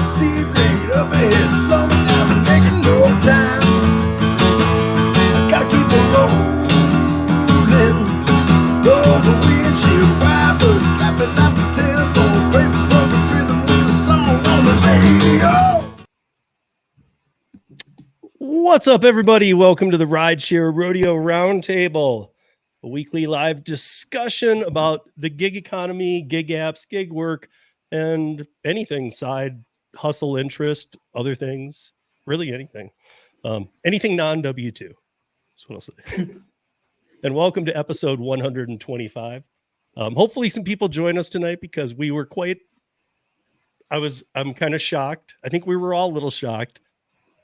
that steep grade up ahead, slow me down and making no time. I gotta keep on rolling. Those are windshield wipers slapping out the tempo, breaking perfect rhythm with the song on the radio. What's up, everybody? Welcome to the Rideshare Rodeo Roundtable, a weekly live discussion about the gig economy, gig apps, gig work, and anything side hustle interest, other things, really anything. Anything non-W2 is what I'll say. And welcome to episode 125. Hopefully some people join us tonight because we were I'm kind of shocked. I think we were all a little shocked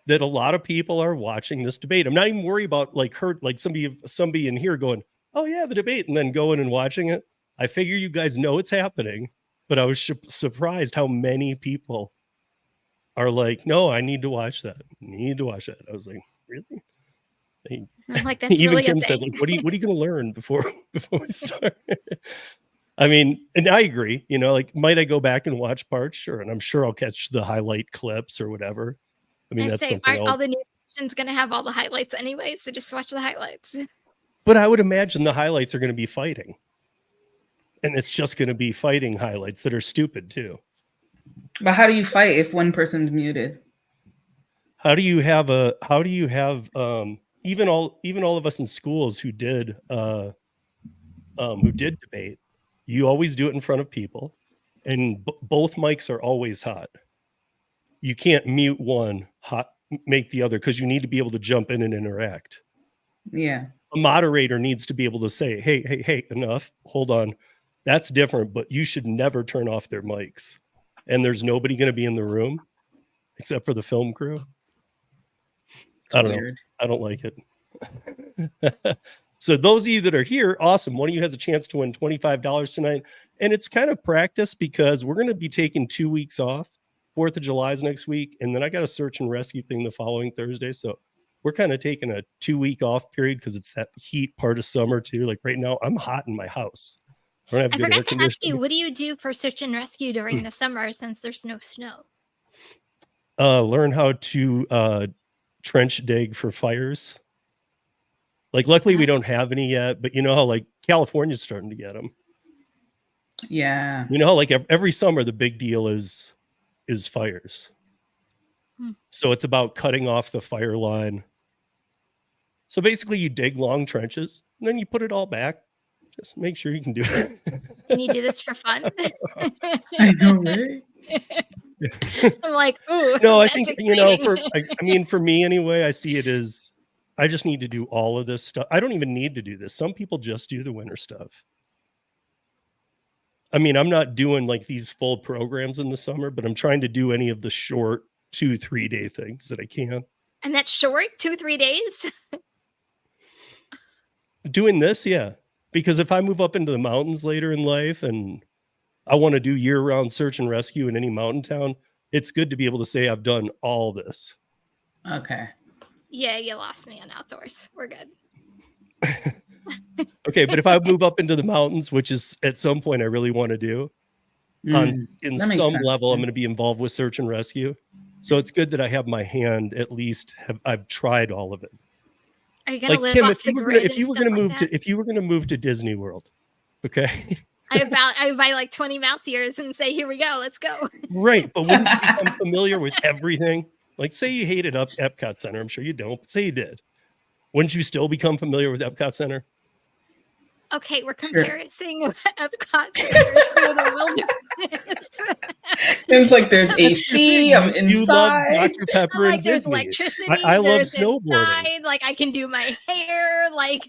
that a lot of people are watching this debate. I'm not even worried about like somebody in here going, oh yeah, the debate, and then going and watching it. I figure you guys know it's happening, but I was surprised how many people are like, no, I need to watch that. I was like, really? I'm like, that's even really Kim said, like, what are you going to learn before we start? I mean, and I agree, like, might I go back and watch parts? Sure. And I'm sure I'll catch the highlight clips or whatever. I mean, that's something aren't all the new stations going to have all the highlights anyway? So just watch the highlights. But I would imagine the highlights are going to be fighting. And it's just going to be fighting highlights that are stupid too. But how do you fight if one person's muted? How do you have even all of us in schools who did debate? You always do it in front of people, and both mics are always hot. You can't mute one, make the other, because you need to be able to jump in and interact. Yeah. A moderator needs to be able to say, hey, enough, hold on. That's different, but you should never turn off their mics. And there's nobody going to be in the room except for the film crew. I don't know. I don't like it. So those of you that are here, awesome. One of you has a chance to win $25 tonight. And it's kind of practice because we're going to be taking 2 weeks off. 4th of July is next week. And then I got a search and rescue thing the following Thursday. So we're kind of taking a 2-week off period because it's that heat part of summer too. Like right now, I'm hot in my house. I forgot to ask you, what do you do for search and rescue during the summer since there's no snow? Learn how to trench dig for fires. Like, luckily we don't have any yet, but you know how like California's starting to get them. Yeah. You know how like every summer the big deal is fires. So it's about cutting off the fire line. So basically you dig long trenches and then you put it all back. Just make sure you can do it. And you do this for fun? I know, right? I'm like, ooh. No, I think, for me anyway, I see it as I just need to do all of this stuff. I don't even need to do this. Some people just do the winter stuff. I mean, I'm not doing like these full programs in the summer, but I'm trying to do any of the short 2-3 day things that I can. And that's short, 2-3 days? Doing this, yeah. Because if I move up into the mountains later in life and I want to do year-round search and rescue in any mountain town, it's good to be able to say I've done all this. Okay. Yeah, you lost me on outdoors. We're good. Okay, but if I move up into the mountains, which is at some point I really want to do, in some level, I'm going to be involved with search and rescue. So it's good that I have my hand, at least I've tried all of it. Are you going to live Kim, off the grid? if you were going to move to Disney World, okay? I would buy like 20 mouse ears and say, here we go, let's go. Right, but wouldn't you become familiar with everything? Like, say you hated Epcot Center. I'm sure you don't, but say you did. Wouldn't you still become familiar with Epcot Center? Okay, we're comparing Epcot Center to the wilderness. It's like there's AC. I'm inside. You love Dr. Pepper and there's Disney. electricity. I love snowboarding. Inside, like I can do my hair. Like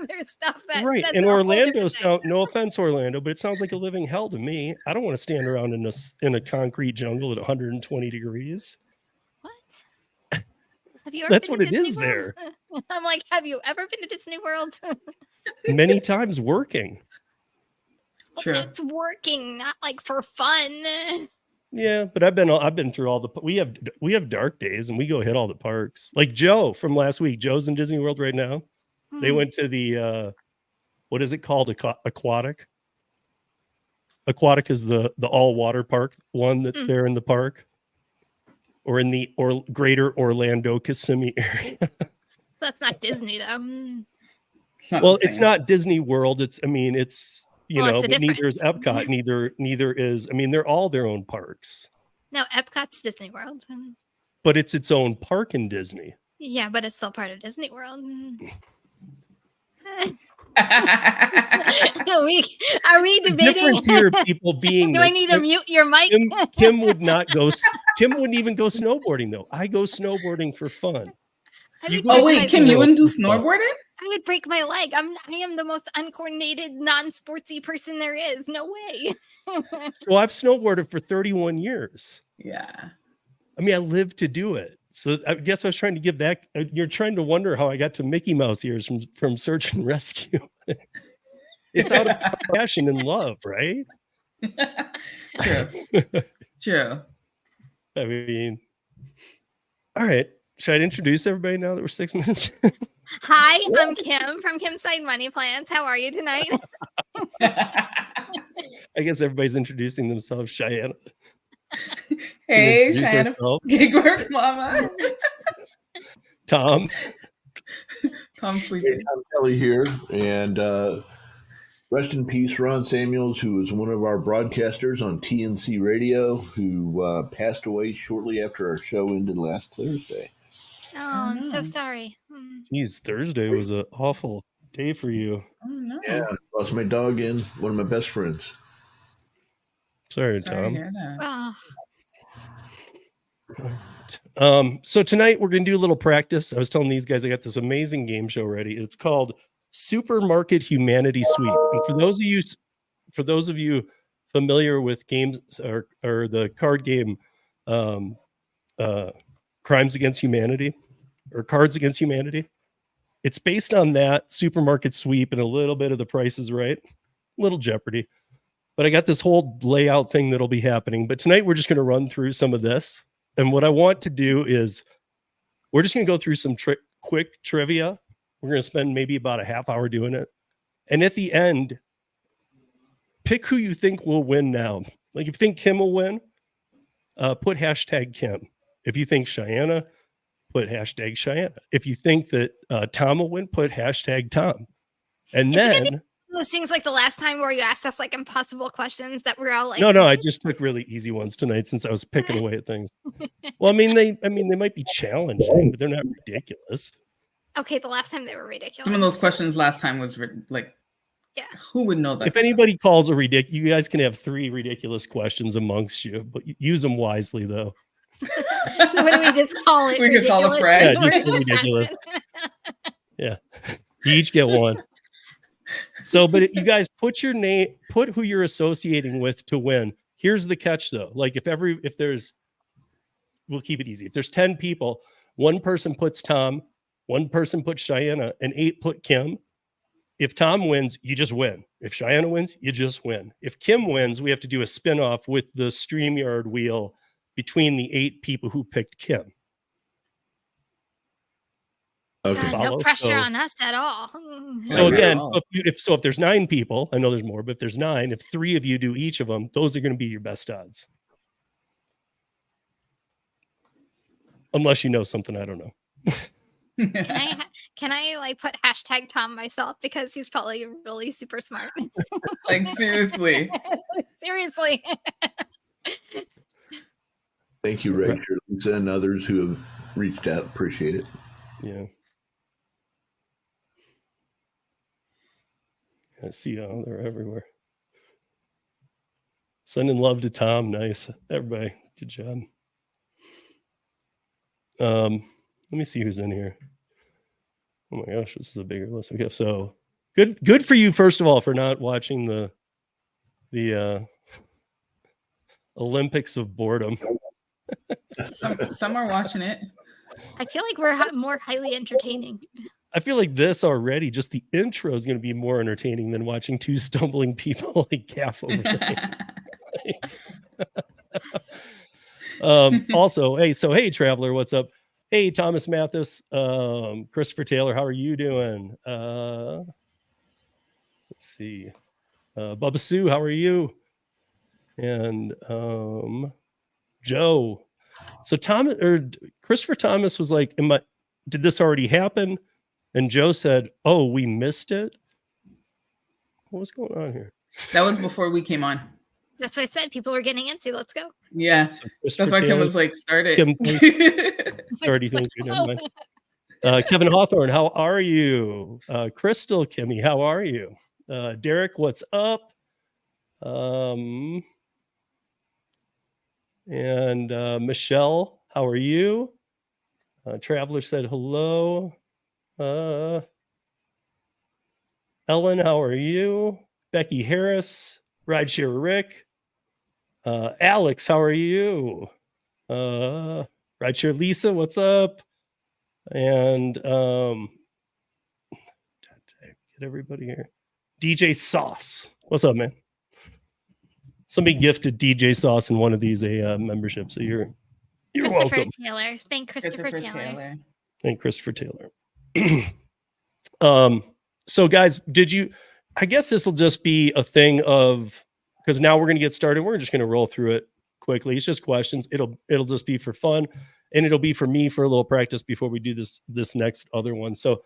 there's stuff that right. And Orlando sounds, no offense, Orlando, but it sounds like a living hell to me. I don't want to stand around in a concrete jungle at 120 degrees. What? Have you ever That's been what to it Disney is World? there. I'm like, have you ever been to Disney World? Many times working. True. It's working, not like for fun. Yeah, but I've been through all the. We have dark days and we go hit all the parks. Like Joe from last week. Joe's in Disney World right now. They went to the what is it called? Aquatic. Aquatic is the all water park one that's there in the park. or in the greater Orlando Kissimmee area. That's not Disney though. Well, it's not Disney World. It's you Well, know, it's a but neither is difference. Epcot. Neither is. I mean, they're all their own parks. No, Epcot's Disney World. But it's its own park in Disney. Yeah, but it's still part of Disney World. Are we The debating? difference here, people being. Do I need to mute your mic? Kim would not go. Kim wouldn't even go snowboarding though. I go snowboarding for fun. Oh wait, Kim, you wouldn't do snowboarding? I would break my leg. I am the most uncoordinated, non-sportsy person there is. No way. So I've snowboarded for 31 years. Yeah. I mean, I live to do it. So I guess I was trying to give that. You're trying to wonder how I got to Mickey Mouse ears from Search and Rescue. It's out of passion and love, right? True. True. I mean, all right. Should I introduce everybody now that we're 6 minutes? Hi, I'm Kim from Kim's Side Money Plans. How are you tonight? I guess everybody's introducing themselves. Cheyenne. Hey, Cheyenne. Gig work mama. Tom. Tom's sleeping. Hey, Tom Kelly here. And rest in peace, Ron Samuels, who was one of our broadcasters on TNC Radio, who passed away shortly after our show ended last Thursday. Oh, I'm so sorry. Geez, Thursday was an awful day for you. Oh, no. Yeah, I lost my dog and one of my best friends. Sorry, Sorry Tom. to hear that. So tonight we're going to do a little practice. I was telling these guys I got this amazing game show ready. It's called Supermarket Humanity Sweep. And for those of you familiar with games or the card game Crimes Against Humanity or Cards Against Humanity, it's based on that Supermarket Sweep and a little bit of The Price is Right, little Jeopardy. But I got this whole layout thing that'll be happening. But tonight we're just going to run through some of this. And what I want to do is we're just going to go through some quick trivia. We're going to spend maybe about a half hour doing it. And at the end, pick who you think will win now. Like if you think Kim will win, put hashtag Kim. If you think Cheyenne, put hashtag Cheyenne. If you think that Tom will win, put hashtag Tom. And then those things like the last time where you asked us like impossible questions that we're all like, no, I just took really easy ones tonight since I was picking away at things. Well, they might be challenging, but they're not ridiculous. Okay, the last time they were ridiculous. Some of those questions last time was like, yeah, who would know that? If anybody calls a ridiculous, you guys can have 3 ridiculous questions amongst you, but use them wisely though. So what do we just call it? We could call a friend. Yeah, just ridiculous. Yeah, you each get one. So, but you guys put your name, put who you're associating with to win. Here's the catch though. Like we'll keep it easy. If there's 10 people, one person puts Tom, one person puts Cheyenne, and 8 put Kim. If Tom wins, you just win. If Cheyenne wins, you just win. If Kim wins, we have to do a spin-off with the StreamYard wheel between the 8 people who picked Kim. Okay. No pressure on us at all. So again, if there's 9 people, I know there's more, but if there's 9, if 3 of you do each of them, those are going to be your best odds. Unless you know something I don't know. Can I like put hashtag Tom myself because he's probably really super smart. Like seriously. Seriously. Thank you, Ray, Lisa, and others who have reached out. Appreciate it. Yeah. I see how they're everywhere. Sending love to Tom. Nice. Everybody. Good job. Let me see who's in here. Oh my gosh, this is a bigger list. Okay, so good for you, first of all, for not watching the Olympics of boredom. Some are watching it. I feel like we're more highly entertaining. I feel like this already, just the intro is going to be more entertaining than watching 2 stumbling people like gaff over things. Also, hey, Traveler, what's up? Hey, Thomas Mathis, Christopher Taylor, how are you doing? Let's see. Bubba Sue, how are you? And Joe. So Christopher Thomas was like, did this already happen? And Joe said, oh, we missed it. What was going on here? That was before we came on. That's what I said. People were getting antsy. Let's go. Yeah. So That's why Kim was like, start it. Kim, already thank you. Never mind. Kevin Hawthorne, how are you? Crystal, Kimmy, how are you? Derek, what's up? And Michelle, how are you? Traveler said hello. Ellen, how are you? Becky Harris, Rideshare Rick. Alex, how are you? Rideshare Lisa, what's up? And get everybody here. DJ Sauce, what's up, man? Somebody gifted DJ Sauce in one of these a membership, so you're Christopher welcome. Taylor. Thank Christopher Taylor. Thank Christopher Taylor. So guys, I guess this will just be a thing of, because now we're going to get started. We're just going to roll through it quickly. It's just questions. It'll just be for fun, and it'll be for me for a little practice before we do this next other one. So,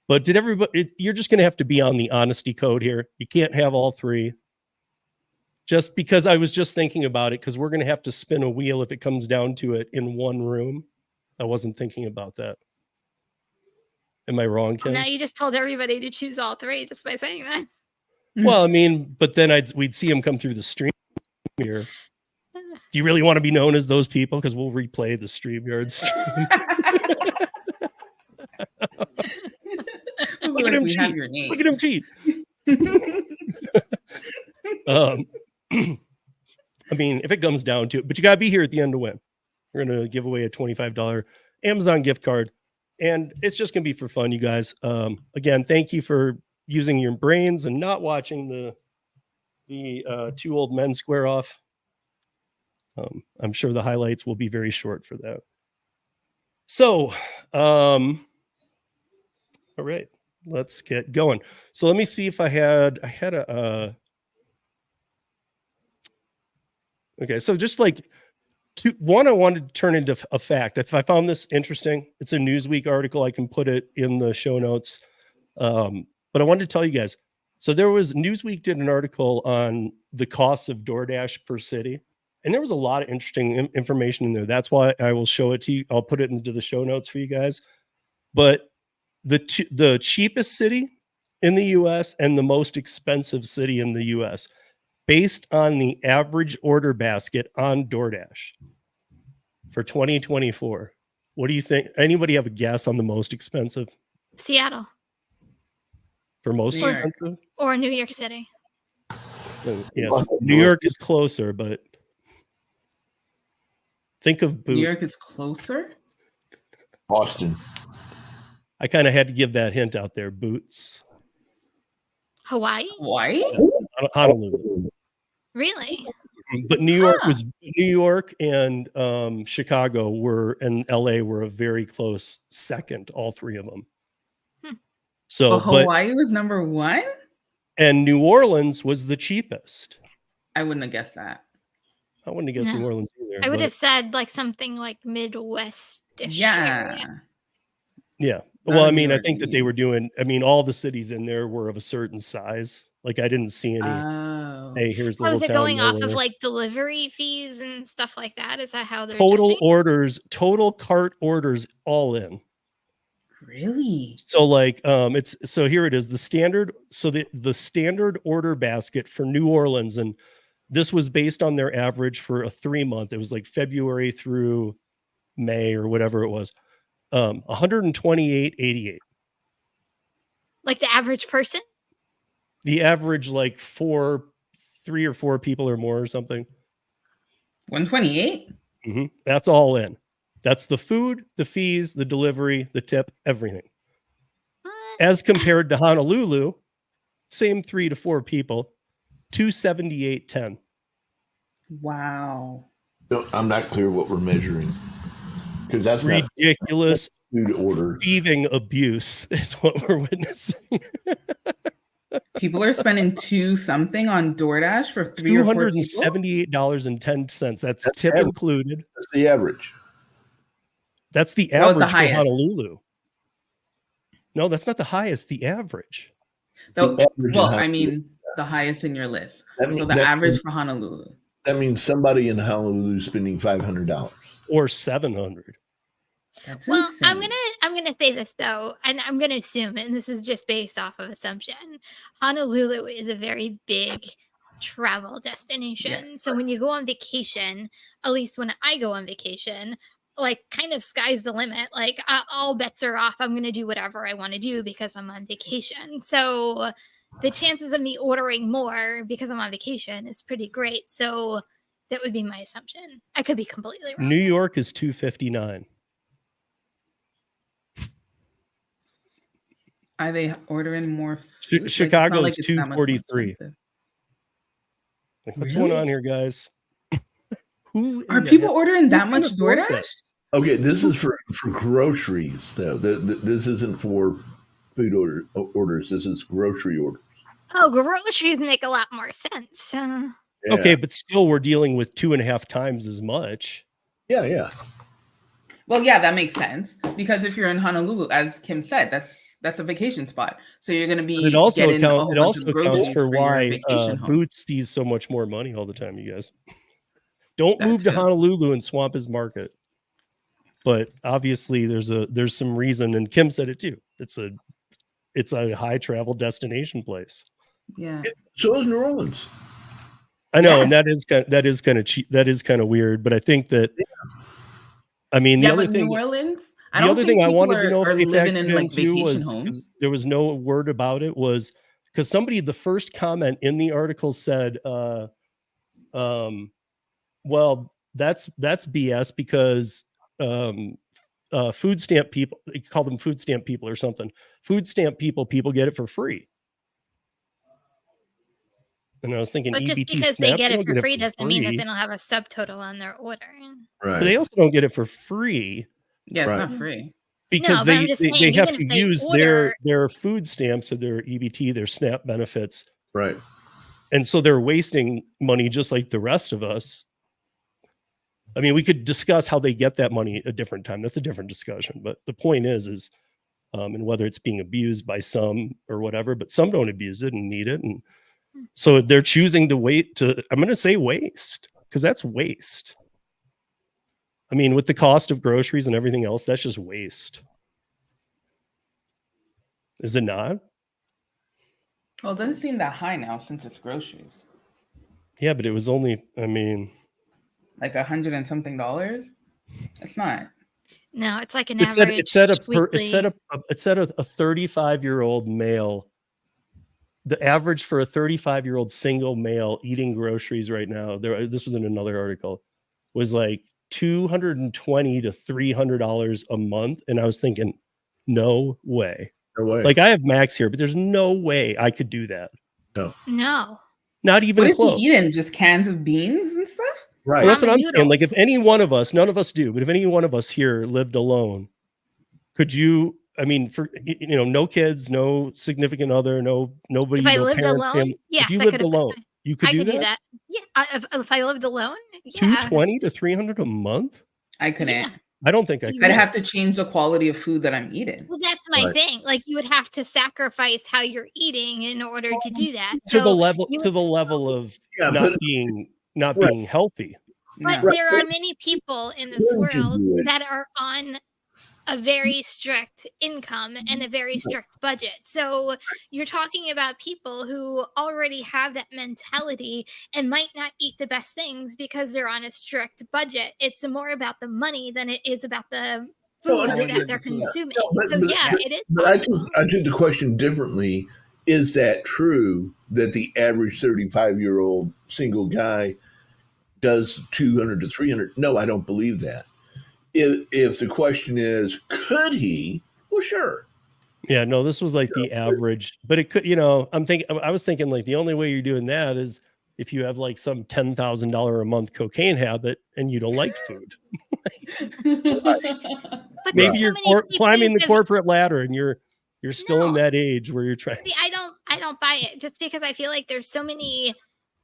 but you're just going to have to be on the honesty code here. You can't have all three. Just because I was just thinking about it, because we're going to have to spin a wheel if it comes down to it in one room. I wasn't thinking about that. Am I wrong, Kim? Well, now you just told everybody to choose all three just by saying that. Well, I mean, but then we'd see them come through the stream here. Do you really want to be known as those people? Because we'll replay the StreamYard stream. Look at him cheat. Look at him cheat. I mean, if it comes down to it, but you got to be here at the end to win. We're going to give away a $25 Amazon gift card, and it's just going to be for fun, you guys. Again, thank you for using your brains and not watching the two old men square off. I'm sure the highlights will be very short for that. So, all right, let's get going. So let me see if I had a, okay. So just like one, I wanted to turn into a fact. If I found this interesting, it's a Newsweek article. I can put it in the show notes. But I wanted to tell you guys. So Newsweek did an article on the cost of DoorDash per city. And there was a lot of interesting information in there. That's why I will show it to you. I'll put it into the show notes for you guys. But the cheapest city in the US and the most expensive city in the US, based on the average order basket on DoorDash for 2024. What do you think? Anybody have a guess on the most expensive? Seattle. For most expensive? Or New York City. Yes, New York is closer, but think of Boot. New York is closer? Boston. I kind of had to give that hint out there. Boots. Hawaii? Honolulu. Really? But New York and Chicago and LA were a very close second, all three of them. So Hawaii was number one? And New Orleans was the cheapest. I wouldn't have guessed that. I wouldn't have guessed New Orleans either. I would have said like something like Midwest-ish. Yeah. Area. Yeah. Well, I mean, I think that they were doing, all the cities in there were of a certain size. Like I didn't see any. Oh. Hey, here's the Was it going off of like delivery fees and stuff like that? Is that how they're total judging? orders, total cart orders all in? Really? So like here it is. The standard order basket for New Orleans, and this was based on their average for a 3-month. It was like February through May or whatever it was. $128.88. Like the average person? The average, like 3 or 4 people or more or something. 128? Mm-hmm. That's all in. That's the food, the fees, the delivery, the tip, everything. As compared to Honolulu, same 3 to 4 people, $278.10. Wow. No, I'm not clear what we're measuring. Because that's ridiculous food order. thieving abuse is what we're witnessing. People are spending $2 something on DoorDash for 3 or 4 people. $278.10. That's tip average. included. That's the average. That's the What was the average for highest? Honolulu. No, that's not the highest. The average. So, The average in well, I Honolulu. mean, the highest in your list. That So mean- the that average mean- for Honolulu. That means somebody in Honolulu is spending $500. Or $700. That's Well, insane. I'm gonna say this though, and I'm gonna assume, and this is just based off of assumption, Honolulu is a very big travel destination. Yes. So when you go on vacation, at least when I go on vacation, like kind of sky's the limit. Like all bets are off. I'm gonna do whatever I want to do because I'm on vacation. So the chances of me ordering more because I'm on vacation is pretty great. So that would be my assumption. I could be completely wrong. New York is $259. Are they ordering more food? Like, it's not Chicago's like it's that much more $243. expensive. Like, what's going Really? on here, guys? Who Are in the people hell- ordering who that can much afford DoorDash? that? Okay, this is for groceries, though. This isn't for food orders. This is grocery orders. Oh, groceries make a lot more sense. Yeah. Okay, but still, we're dealing with 2.5 times as much. Yeah. Well, yeah, that makes sense because if you're in Honolulu, as Kim said, that's a vacation spot. So you're going to be. But it also getting a whole accounts bunch of groceries for your why vacation home. Boots sees so much more money all the time. You guys don't That move to too. Honolulu and swamp his market. But obviously, there's some reason, and Kim said it too. It's a high travel destination place. Yeah. So is New Orleans. I know, and Yes. that is kind of cheap. That is kind of weird. But I think that, I mean, the Yeah, other but thing. New Orleans. I The don't other think thing I people wanted to know are if they living factored in like into vacation was homes. 'cause there was no word about it was because the first comment in the article said, well, that's BS because food stamp people, they call them food stamp people or something. Food stamp people get it for free. And I was thinking, But just EBT because they SNAP, get it don't for free doesn't mean that free. they don't have a subtotal on their order. Right. But they also don't get it for free Yeah, it's Right. not free. because but I'm just they saying, have even to if they use order- their food stamps or their EBT, their SNAP benefits. Right. And so they're wasting money just like the rest of us. I mean, we could discuss how they get that money a different time. That's a different discussion. But the point is, and whether it's being abused by some or whatever, but some don't abuse it and need it. And so they're choosing to I'm going to say waste, because that's waste. I mean, with the cost of groceries and everything else, that's just waste. Is it not? Well, it doesn't seem that high now since it's groceries. Yeah, but it was only, I mean, Like $100 and something. It's not. No, it's like an it said average. it said a weekly. 35-year-old male. The average for a 35-year-old single male eating groceries right now, this was in another article, was like $220 to $300 a month. And I was thinking, no way. No way. Like, I have Max here, but there's no way I could do that. No. Not even What is close. he eating? Just cans of beans and stuff? right. Well, that's what I'm Ramen saying. Like, if noodles. any one of us, none of us do, but if any one of us here lived alone, could you? I mean, for no kids, no significant other, nobody. If I no lived parents, alone, family. yes, if you I lived could. alone, you could I do could that. do that. Yeah, if I lived alone, yeah. $220 to $300 a month. I couldn't. Yeah. I don't think I You could. I'd have to change the quality of food that I'm eating. Well, that's my Right. thing. Like, you would have to sacrifice how you're eating in order to do that. to the So level you to the level of Yeah, not but being Right. being healthy. But No. there are many people in this Wouldn't you world do it? that are on a very strict income and a very strict budget. So you're talking about people who already have that mentality and might not eat the best things because they're on a strict budget. It's more about the money than it is about the food No, I that mean, they're yeah. consuming. but- So but- yeah, it is But I possible. took the question differently. Is that true that the average 35-year-old single guy does 200 to 300? No, I don't believe that. If the question is, could he? Well, sure. Yeah, no, this was like the average, but it could, I was thinking like the only way you're doing that is if you have like some $10,000 a month cocaine habit and you don't like food. But Maybe there's you're so many climbing the things corporate ladder and you're You're still in No. that age where you're trying. See, I don't buy it just because I feel like there's so many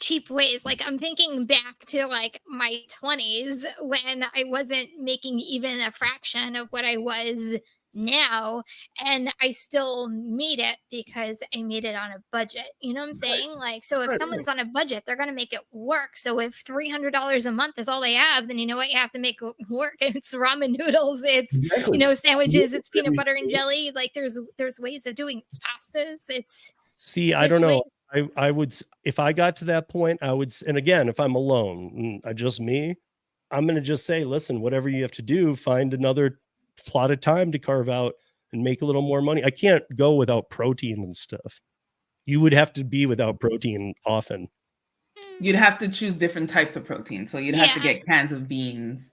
cheap ways. Like I'm thinking back to like my 20s when I wasn't making even a fraction of what I was now, and I still made it because I made it on a budget. You know what I'm saying? Like, so if Right, someone's on a budget, they're gonna make it work. So if $300 a month is all they have, then you know what you have to make work. It's ramen noodles, it's Exactly. sandwiches, it's peanut butter and jelly. Like there's ways of doing it's pastas. It's See, I there's don't know. ways. I would, if I got to that point, and again, if I'm alone, just me, I'm going to just say, listen, whatever you have to do, find another plot of time to carve out and make a little more money. I can't go without protein and stuff. You would have to be without protein often. You'd have to choose different types of protein. So you'd have to get cans of beans,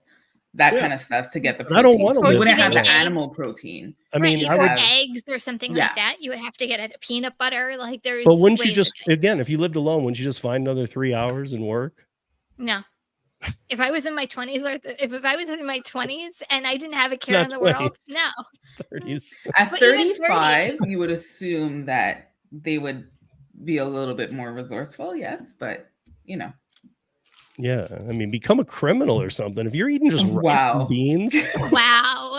that kind of stuff to get the protein. I don't want so to. you wouldn't have the Even animal protein. I mean, right, I would. eggs or something like that. You would have to get a peanut butter. Like there's. But wouldn't you ways just, of it. again, if you lived alone, wouldn't you just find another 3 hours and work? No. If I was in my 20s, or if I was in my 20s and I didn't have a care not in the world, 20s. no. 30s. At But even 35, you would assume that they would be a little bit more resourceful. Yes, but Yeah, I mean, become a criminal or something. If you're eating just rice and beans, Wow.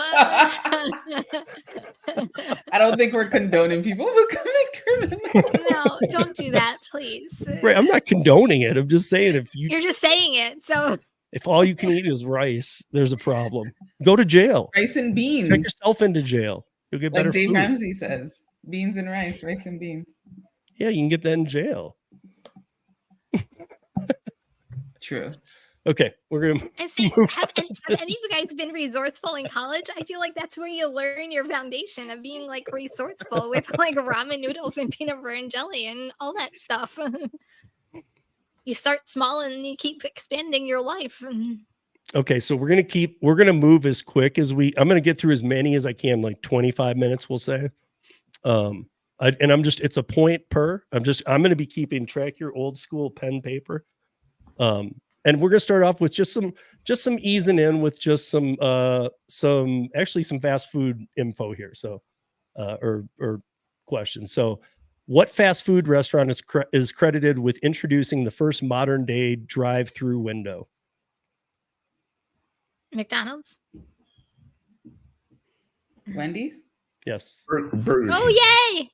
I don't think we're condoning people becoming criminals. No, don't do that, please. right? I'm not condoning it. I'm just saying You're just saying it. So if all you can eat is rice, there's a problem. Go to jail. Rice and beans. Check yourself into jail. You'll get better Like Dave food. Ramsey says, beans and rice and beans. Yeah, you can get that in jail. True. Okay, we're gonna. and see, move have on any to of you guys been resourceful in college? I feel like that's where you learn your foundation of being like resourceful with like ramen noodles and peanut butter and jelly and all that stuff. You start small and you keep expanding your life. Okay, so we're gonna move as quick as I'm gonna get through as many as I can, like 25 minutes, we'll say. It's a point per. I'm gonna be keeping track of your old school pen paper. And we're gonna start off with just some easing in with just some fast food info here. So, or questions. So, what fast food restaurant is credited with introducing the first modern day drive-through window? McDonald's. Wendy's? Yes. Burger Oh, King. yay!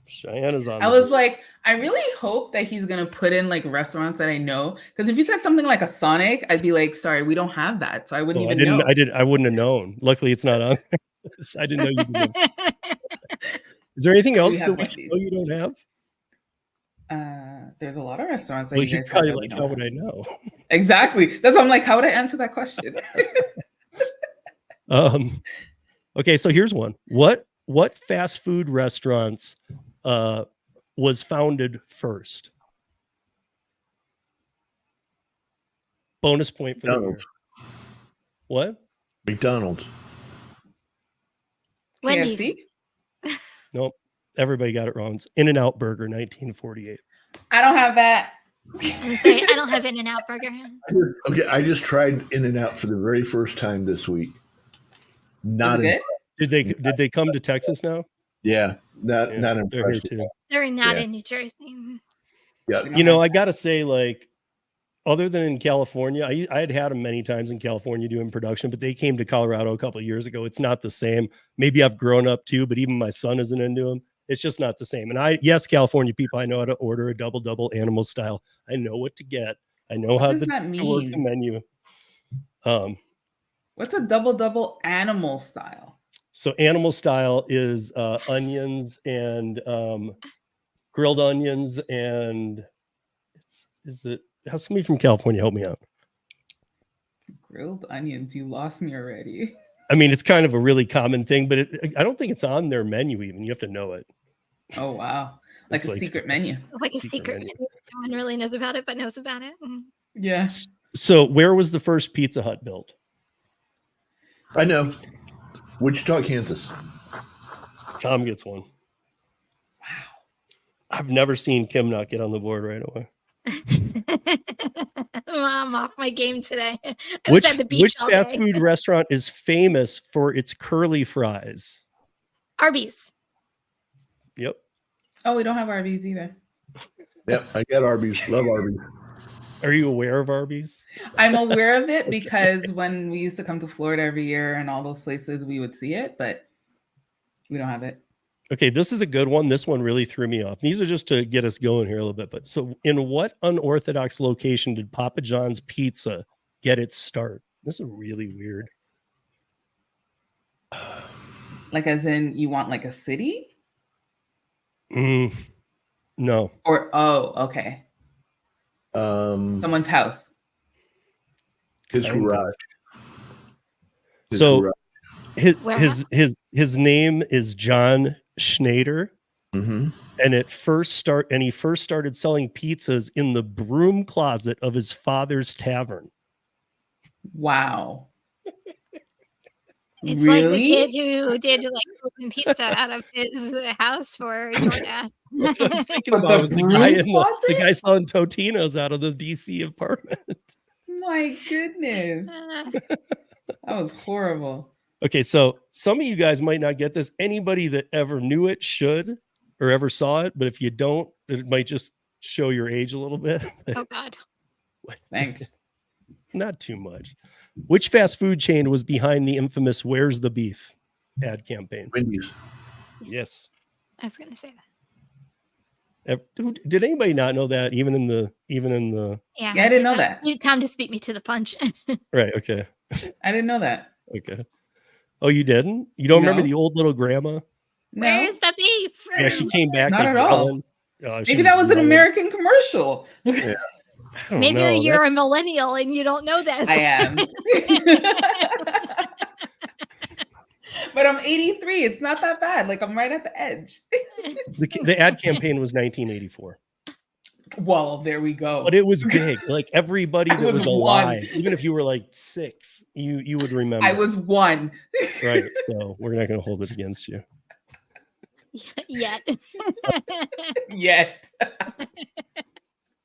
Cheyenne is on. I was like, I really hope that he's gonna put in like restaurants that I know. Because if you said something like a Sonic, I'd be like, sorry, we don't have that. So I wouldn't even know. I wouldn't have known. Luckily, it's not on. I didn't know you didn't. Is there anything else that we know you don't have? There's a lot of restaurants that Well, you you guys probably have that we like, don't how have. would I know? Exactly. That's why I'm like, how would I answer that question? Okay, so here's one. What fast food restaurants was founded first? Bonus point for the year. McDonald's. What? McDonald's. Wendy's. KFC? Nope. Everybody got it wrong. It's In-N-Out Burger, 1948. I don't have that. I don't have In-N-Out Burger. Okay, I just tried In-N-Out for the very first time this week. Not Is it in, Did they come to Texas now? yeah, not Yeah, they're here impressed. too. They're not Yeah. in New Jersey. Yeah, You know, I gotta say, like, other than in California, I had them many times in California doing production, but they came to Colorado a couple of years ago. It's not the same. Maybe I've grown up too, but even my son isn't into them. It's just not the same. And yes, California people, I know how to order a double animal style. I know what to get. I know What how does to that work the mean? menu. What's a double animal style? So animal style is onions and grilled onions, and how's somebody from California help me out? Grilled onions. You lost me already. I mean, it's kind of a really common thing, but I don't think it's on their menu even. You have to know it. Oh wow. Like It's a secret menu. Like a Secret secret menu. menu. No one really knows about it, but knows about it. Yeah. So where was the first Pizza Hut built? I know. Wichita, Kansas. Tom gets one. Wow. I've never seen Kim not get on the board right away. I'm off my game today. I was at the beach Which all fast day. food restaurant is famous for its curly fries? Arby's. Yep. Oh, we don't have Arby's either. Yep, I got Arby's. Love Arby's. Are you aware of Arby's? I'm aware of it because when we used to come to Florida every year and all those places, we would see it, but we don't have it. Okay, this is a good one. This one really threw me off. These are just to get us going here a little bit. But so, in what unorthodox location did Papa John's Pizza get its start? This is really weird. Like, as in, you want like a city? No. Or, okay. Someone's house. His garage. So his name is John Schneider, Mm-hmm. and he first started selling pizzas in the broom closet of his father's tavern. Wow. It's like the kid who did like frozen pizza out of his house for DoorDash. That's what I was thinking about. Was the guy selling Totinos out of the DC apartment. My goodness. That was horrible. Okay, so some of you guys might not get this. Anybody that ever knew it should, or ever saw it, but if you don't, it might just show your age a little bit. Oh God. Thanks. Not too much. Which fast food chain was behind the infamous "Where's the Beef" ad campaign? Wendy's. I Yes. was gonna say that. Did anybody not know that? Even in the yeah, I didn't know that. Time to beat me to the punch. Right. Okay. I didn't know that. Okay. Oh, you didn't? You don't remember No. the old little grandma? No. Where's the beef? Yeah, she came back. Not like, at all. yelling. Maybe that was an American commercial. Yeah. Maybe you're a millennial and you don't know that. I am. But I'm 83. It's not that bad. Like, I'm right at the edge. The ad campaign was 1984. Well, there we go. But it was big. Like everybody that I was was alive, even if you were like 6, you would remember. I was 1. Right. So we're not going to hold it against you. Yet. Yet.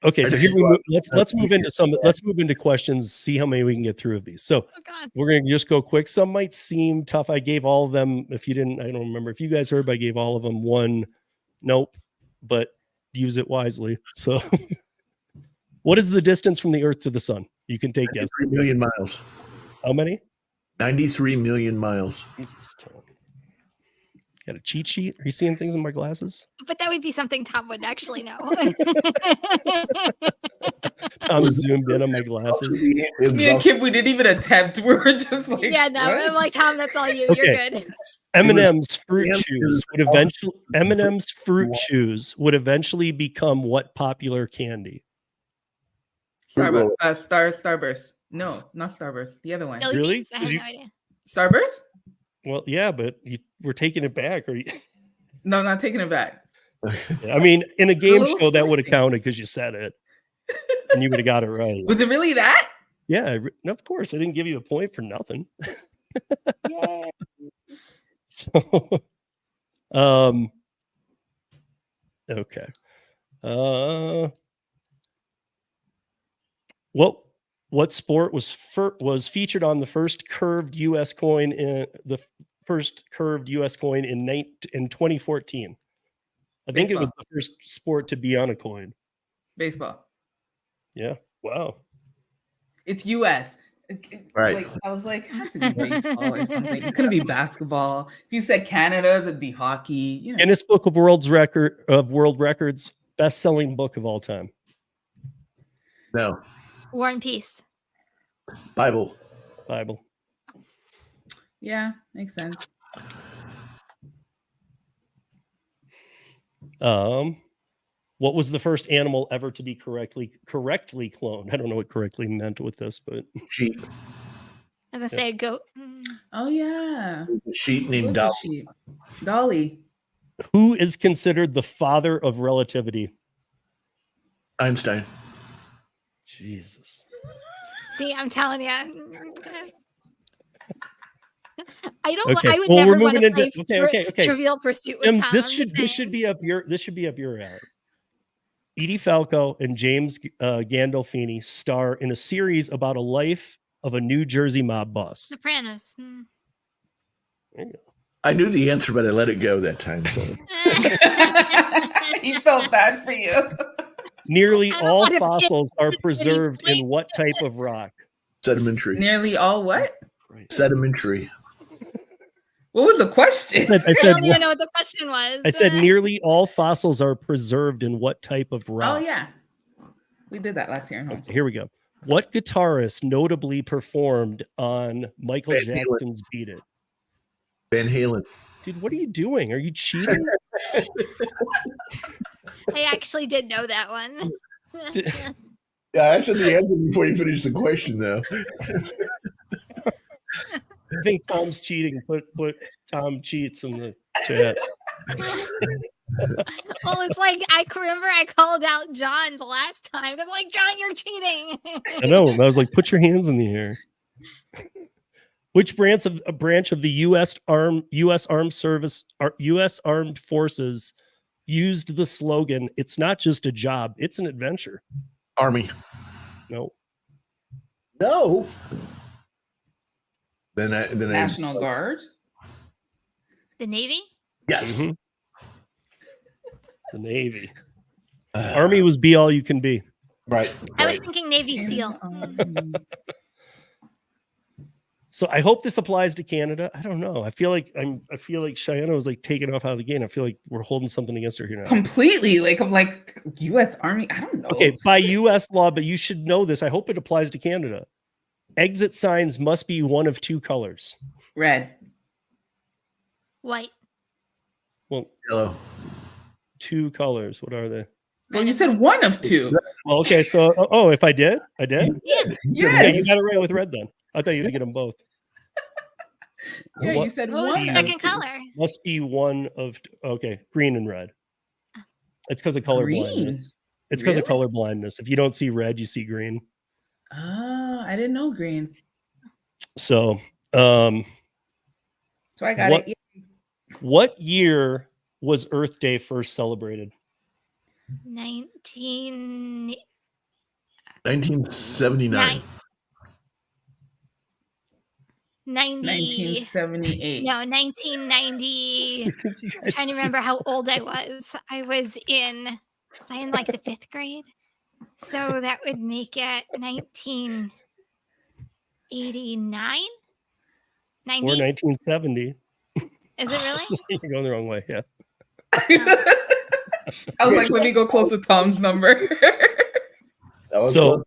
Okay, so here we move. Let's move into questions. See how many we can get through of these. So we're gonna just go quick. Some might seem tough. I gave all of them. If you didn't, I don't remember. If you guys heard, I gave all of them 1. Nope. But use it wisely. So, what is the distance from the Earth to the Sun? You can take guesses. 93 million miles. How many? 93 million miles. Got a cheat sheet? Are you seeing things in my glasses? But that would be something Tom would actually know. I'm zoomed in on my glasses. Me and Kim, we didn't even attempt. We were just like, yeah, no, what? I'm like, Tom, that's all you. Okay. You're good. M&M's fruit chews would eventually become what popular candy? Starburst. Starburst. No, not Starburst. The other one. Jelly Really? beans? I have no idea. Starburst? Well, yeah, but we're taking it back. Or No, not taking it back. I mean, in a game little show, that would have squirty. counted because you said it, and you would have got it right. Was it really that? Yeah, of course. I didn't give you a point for nothing. Yeah. So, okay. What sport was featured on the first curved U.S. coin in 2014? I think it was the first sport to be on a coin. Baseball. Yeah. Wow. It's U.S. Right. Like, I was like, it has to be baseball or something. It couldn't be basketball. If you said Canada, that'd be hockey. You know. Guinness Book of World Records, best-selling book of all time. No. War and Peace. Bible. Yeah, makes sense. What was the first animal ever to be correctly cloned? I don't know what correctly meant with this, but Sheep. I was gonna say a goat. Oh yeah. Sheep named What was Dolly. she? Dolly. who is considered the father of relativity? Einstein. Jesus. See, I'm telling you. I don't. Okay. I would Well, never we're want moving to play into okay. Trivial Pursuit with Tom. This should be up your alley. Edie Falco and James Gandolfini star in a series about a life of a New Jersey mob boss. Sopranos. There you go. I knew the answer, but I let it go that time. So He felt bad for you. Nearly I don't all wanna pick fossils are any preserved in point. what type of rock? sedimentary. Nearly all what? Sedimentary. What was the question? I I said don't even know what the question was. I said nearly all fossils are preserved in what type of rock? Oh yeah, we did that last year. Okay, here we go. What guitarist notably performed on Michael Van Halen. Jackson's Beat It? Van Halen. Dude, what are you doing? Are you cheating? I actually did know that one. Yeah, I said the answer before you finished the question, though. I think Tom's cheating. Put Tom cheats in the chat. Well, it's like I remember I called out John the last time. I was like, John, you're cheating. I know. I was like, put your hands in the air. Which branch of the U.S. Armed Forces used the slogan, "It's not just a job, it's an adventure"? Army. No. No. Then National Guard. The Navy? Yes. Mhm. The Navy. Army was be all you can be. Right. I was Right. thinking Navy SEAL. So I hope this applies to Canada. I don't know. I feel like Cheyenne was like taken off out of the game. I feel like we're holding something against her here now. Completely. Like I'm like U.S. Army. I don't know. Okay, by U.S. law, but you should know this. I hope it applies to Canada. Exit signs must be one of two colors. Red. White. Well, Yellow. two colors. What are they? Well, you said one of two. Well, okay, so if I did, I did. Yeah. Yeah, you Yes. got it right with red then. I thought you had to get them both. Yeah, What- you said What was one. the of second two. color? Must be one of green and red. It's because of color Green? blindness. It's because of Really? color blindness. If you don't see red, you see green. Oh, I didn't know green. So, So I got What- it. what year was Earth Day first celebrated? 1979. 1978. No, 1990. I'm trying to remember how old I was. Was I in like the 5th grade? So that would make it 1989? Or 90? 1970. Is it really? You're going the wrong way. Yeah. I was like, let me go close to Tom's number. That was So,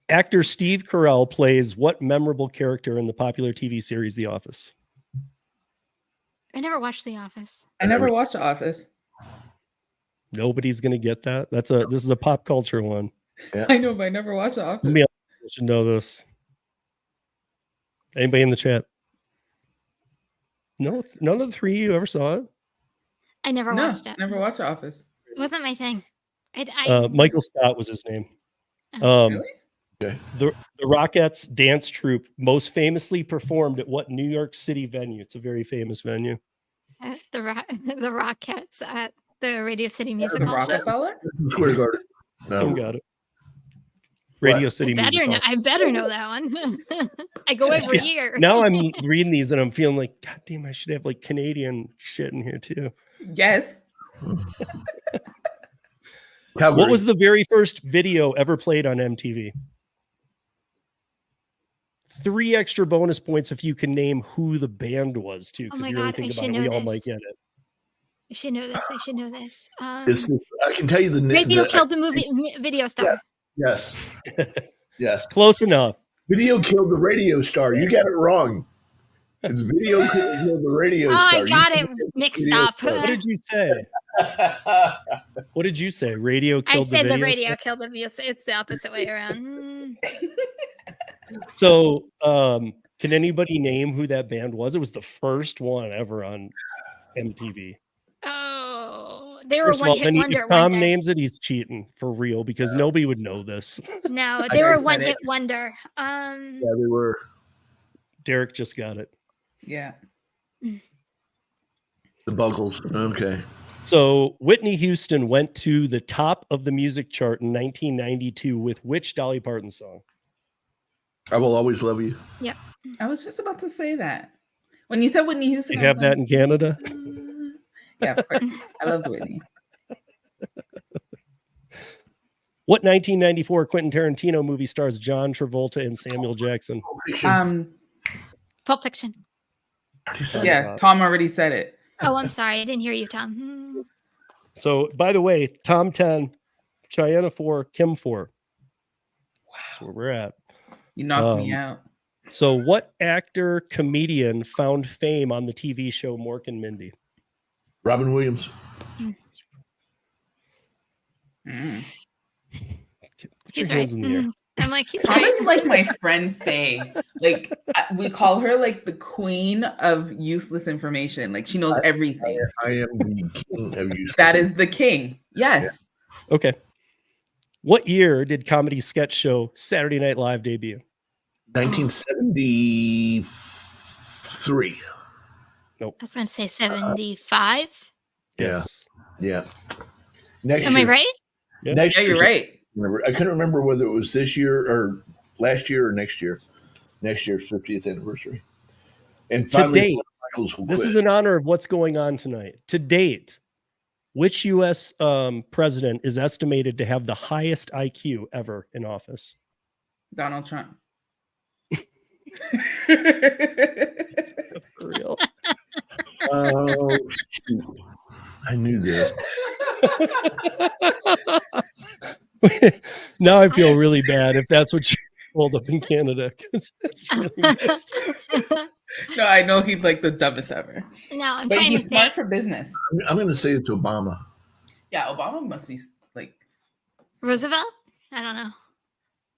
actor Steve Carell plays what memorable character in the popular TV series The Office? I never watched The Office. I never watched The Office. Nobody's gonna get that. This is a pop culture one. I know, but I never watched The Office. Somebody else should know this. Anybody in the chat? No, none of the three you ever saw it. I never No, watched it. never watched The Office. It wasn't my thing. I Michael Scott was his name. Really? Okay. The Rockettes dance troupe most famously performed at what New York City venue? It's a very famous venue. the Rockettes at the Radio City Music The Hall show. Rockefeller? Square Garden. Tim No. got it. Radio City Music Hall. I better know that one. I go every year. Now I'm reading these and I'm feeling like, God damn, I should have like Canadian shit in here too. Yes. Calgary. What was the very first video ever played on MTV? 3 extra bonus points if you can name who the band was too. Oh Because my you really God, I think should about it, know we all this. might get it. I should know this. I should know this. I can tell you the name. Radio killed the movie video star. Yes. Yes. Close enough. Video killed the radio star. You got it wrong. It's video killed the radio Oh, star. I got You it mixed video up. star. What did you say? What did you say? Radio I killed said the the video radio star? killed the video. It's the opposite way around. So, can anybody name who that band was? It was the first one ever on MTV. Oh, they were First of all, one hit then wonder. if Tom weren't they? names it, he's cheating for real because nobody would know this. No, I they were said one it. hit wonder. Yeah, they were. Derek just got it. Yeah. The Buggles. Okay. So Whitney Houston went to the top of the music chart in 1992 with which Dolly Parton song? I Will Always Love You. I was just about to say that. When you said Whitney Houston, They have that in Canada. Yeah, of course. I loved Whitney. What 1994 Quentin Tarantino movie stars John Travolta and Samuel Jackson? Pulp Fiction. Yeah, Tom already said it. Oh, I'm sorry. I didn't hear you, Tom. So, by the way, Tom 10, Cheyenne 4, Kim 4. That's where we're at. You knocked me out. So, what actor, comedian found fame on the TV show Mork and Mindy? Robin Williams. Put your hands in the air. I'm like, he's Tom right. is like my friend Faye. Like we call her like the queen of useless information. Like she knows everything. I am the king of useless. That is the king. Yes. Yeah. Okay. What year did comedy sketch show Saturday Night Live debut? 1973. Nope. I was going to say 75. Yeah. Yeah. Next Am year, I right? Yeah. Next Yeah, year, you're right. I couldn't remember whether it was this year or last year or next year. Next year's 50th anniversary. And To finally, date, Michaels will this quit. is in honor of what's going on tonight. To date, which U.S. President is estimated to have the highest IQ ever in office? Donald Trump. For real. Oh, shoot. I knew this. Now I feel really bad if that's what you pulled up in Canada, because that's really messed up. No, I know he's like the dumbest ever. No, I'm But trying to he's smart think. for business. I'm going to say it's Obama. Yeah, Obama must be like Roosevelt? I don't know.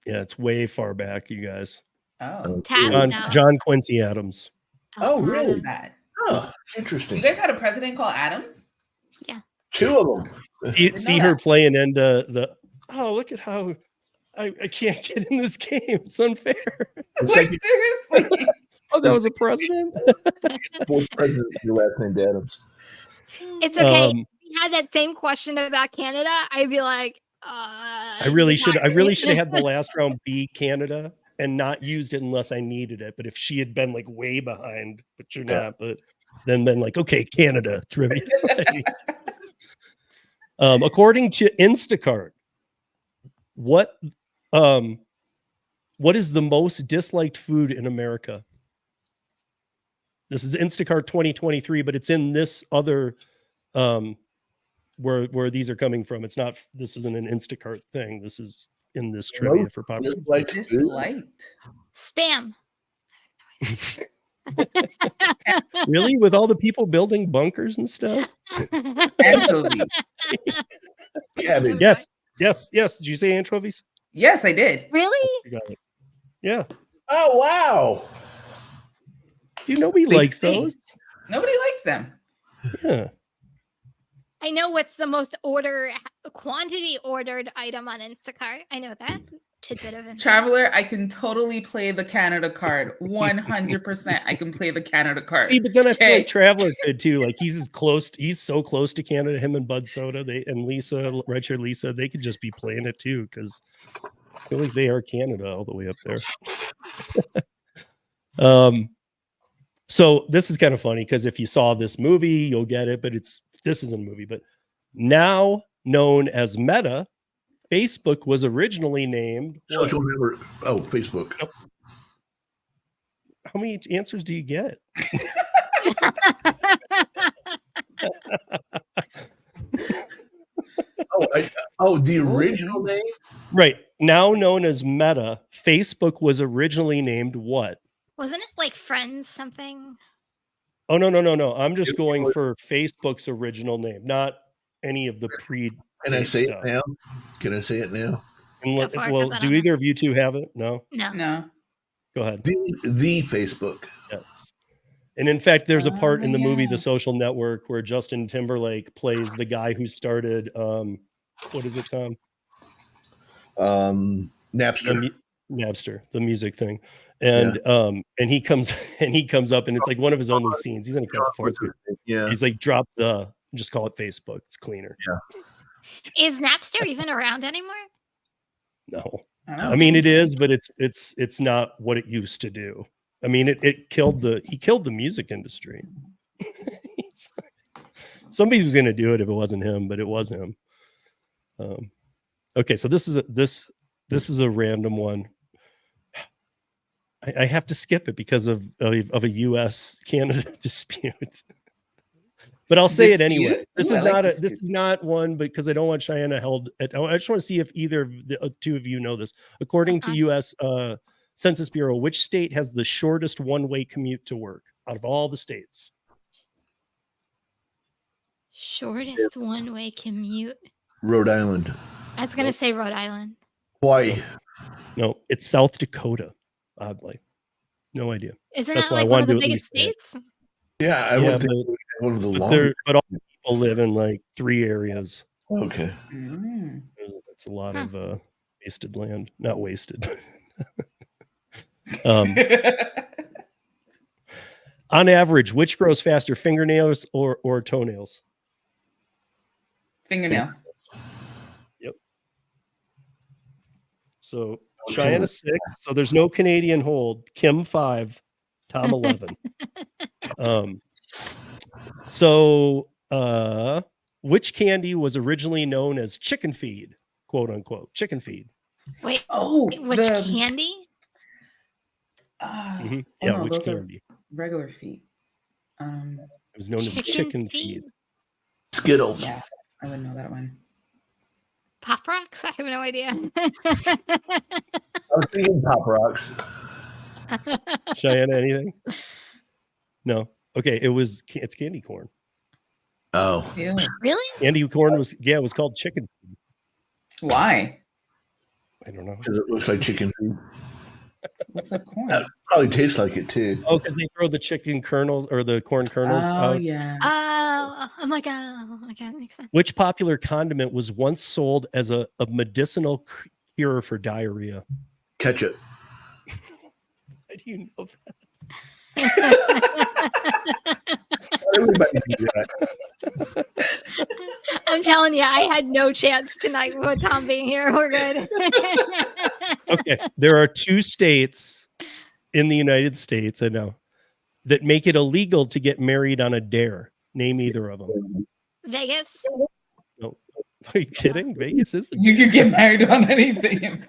Yeah, it's way far back, you guys. oh. Tab? No. John Quincy Adams. Oh, What really? is that? Oh, You interesting. guys had a president called Adams? Two of them. See her playing into the. Oh, look at how I can't get in this game. It's unfair. And Like second, seriously? Oh, that was a president. fourth president, your last name Adams. It's okay. Um, if you had that same question about Canada, I'd be like, I really should have had the last round be Canada and not used it unless I needed it. But if she had been like way behind, but you're not, but then been like, okay, Canada trivia. According to Instacart, what is the most disliked food in America? This is Instacart 2023, but it's in this other where these are coming from. It's not. This isn't an Instacart thing. This is in this trivia for popular. Disliked. Spam. Really, with all the people building bunkers and stuff. Anchovy. Cabbage. Yes. Did you say anchovies? Yes, I did. Really? You got it. Yeah. Oh, wow. Nobody They likes stink. those. Nobody likes them. Yeah. I know what's the most quantity ordered item on Instacart. I know that. Tidbit of info. Traveler, I can totally play the Canada card. 100% I can play the Canada card. See, but then I feel Okay. like Traveler could too. Like he's so close to Canada. Him and Bud Soda, and Lisa, Rideshare Lisa, they could just be playing it too, because I feel like they are Canada all the way up there. So this is kind of funny because if you saw this movie, you'll get it. But this isn't a movie, but now known as Meta, Facebook was originally named Social network. Oh, Facebook. How many answers do you get? The original name? Right. Now known as Meta, Facebook was originally named what? Wasn't it like Friends something? Oh, no. I'm just going for Facebook's original name, not any of the pre. Can I say stuff. it now? Can I say it now? Go for it, Well, 'cause I do don't know. either of you two have it? No? No. No. Go ahead. The Facebook. Yes. And in fact, there's a part in the movie yeah. The Social Network where Justin Timberlake plays the guy who started, what is it, Tom? Napster. Napster, the music thing. And he comes up and it's like one of his only scenes. He's in a couple parts. Yeah. He's like, drop just call it Facebook. It's cleaner. Yeah. Is Napster even around anymore? No. don't I mean, think it so. is, but it's not what it used to do. I mean, he killed the music industry. Somebody was going to do it if it wasn't him, but it was him. Okay, so this is a random one. I have to skip it because of a U.S. Canada dispute. But I'll say it anyway. This is not one because I don't want Cheyenne held. I just want to see if either of the two of you know this. According to U.S. Census Bureau, which state has the shortest one-way commute to work out of all the states? Shortest one-way commute. Rhode Island. I was gonna say Rhode Island. Hawaii. No, it's South Dakota. Oddly, no idea. Isn't That's that why I like one of wanted the to at biggest least say it. states? Yeah, I would think one of the longest. But all the people live in like 3 areas. Okay. That's a lot of wasted land. Not wasted. On average, which grows faster, fingernails or toenails? Fingernails. Yep. So Cheyenne is 6. So there's no Canadian hold. Kim 5. Tom 11. Which candy was originally known as chicken feed, quote unquote, chicken feed? Wait. Oh, which candy? Yeah, which candy? Regular feet. It was known as chicken feed. Skittles. Yeah, I wouldn't know that one. Pop Rocks? I have no idea. I was thinking Pop Rocks. Cheyenne, anything? No. Okay, it's candy corn. Oh. Ew. Really? Candy corn it was called chicken feed. Why? I don't know. Because it looks like chicken feed. Looks like corn. That probably tastes like it too. Oh, because they throw the chicken kernels or the corn kernels out. Yeah. Oh, I'm like, oh, okay, that makes sense. Which popular condiment was once sold as a medicinal cure for diarrhea? Ketchup. How do you know that? Everybody do that. I'm telling you, I had no chance tonight with Tom being here. We're good. Okay, there are 2 states in the United States, I know, that make it illegal to get married on a dare. Name either of them. Vegas. No, are you kidding? Vegas is. You could get married on anything.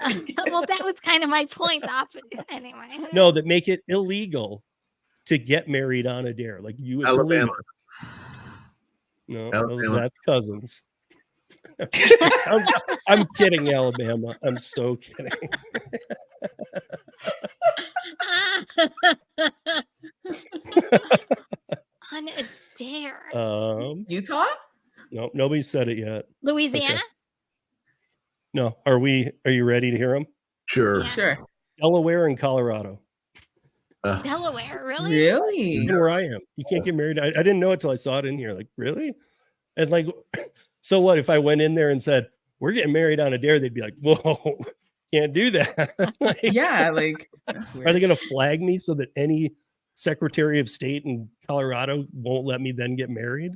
Well, that was kind of my point. The opposite. Anyway. No, that make it illegal to get married on a dare, like U.S. Alabama. No, Alabama. that's cousins. I'm kidding, Alabama. I'm so kidding. On a dare. Utah? No, nobody said it yet. Louisiana? Okay. No, are you ready to hear them? Sure. Yeah. Sure. Delaware and Colorado. Delaware, really? Really? Where I am, you can't get married. I didn't know it till I saw it in here. Like, really? And like, so what if I went in there and said, we're getting married on a dare? They'd be like, whoa, can't do that. Like, Yeah, like that's weird. are they going to flag me so that any Secretary of State in Colorado won't let me then get married?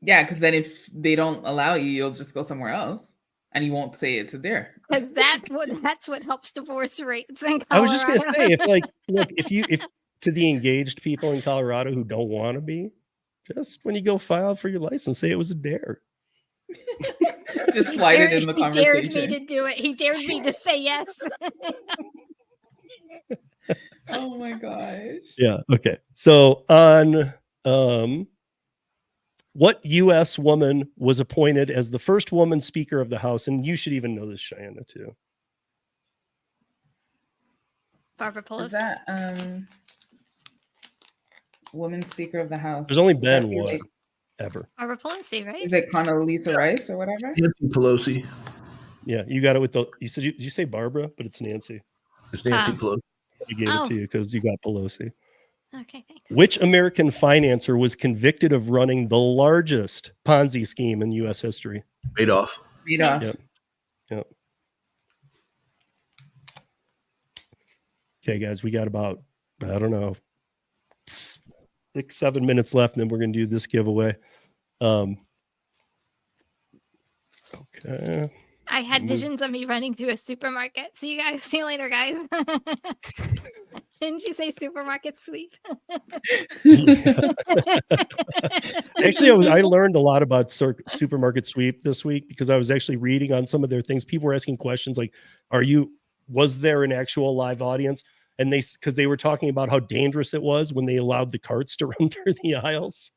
Yeah, because then if they don't allow you, you'll just go somewhere else, and you won't say it's a dare. That's what helps divorce rates in Colorado. I was just going to say, if to the engaged people in Colorado who don't want to be, just when you go file for your license, say it was a dare. Just slide it in the conversation. He dared me to do it. He dared me to say yes. Oh my gosh. Yeah. Okay. So on what U.S. woman was appointed as the first woman Speaker of the House? And you should even know this, Cheyenne, too. Barbara Pelosi. Is that woman Speaker of the House? There's only been That'd be one like- ever. Barbara Pelosi, right? Is it Condoleezza Rice or whatever? Nancy Pelosi. Yeah, you got it with the. You said you say Barbara, but it's Nancy. It's Nancy Ah. Pelosi. I gave it to you because you got Pelosi. Okay, thanks. Which American financer was convicted of running the largest Ponzi scheme in U.S. history? Madoff. Madoff. Yep. Yep. Okay, guys, we got about, I don't know, 6-7 minutes left, and then we're going to do this giveaway. Okay. I had Move- visions of me running through a supermarket. See you guys. See you later, guys. Didn't you say supermarket sweep? Actually, I learned a lot about supermarket sweep this week because I was actually reading on some of their things. People were asking questions like, was there an actual live audience? And because they were talking about how dangerous it was when they allowed the carts to run through the aisles.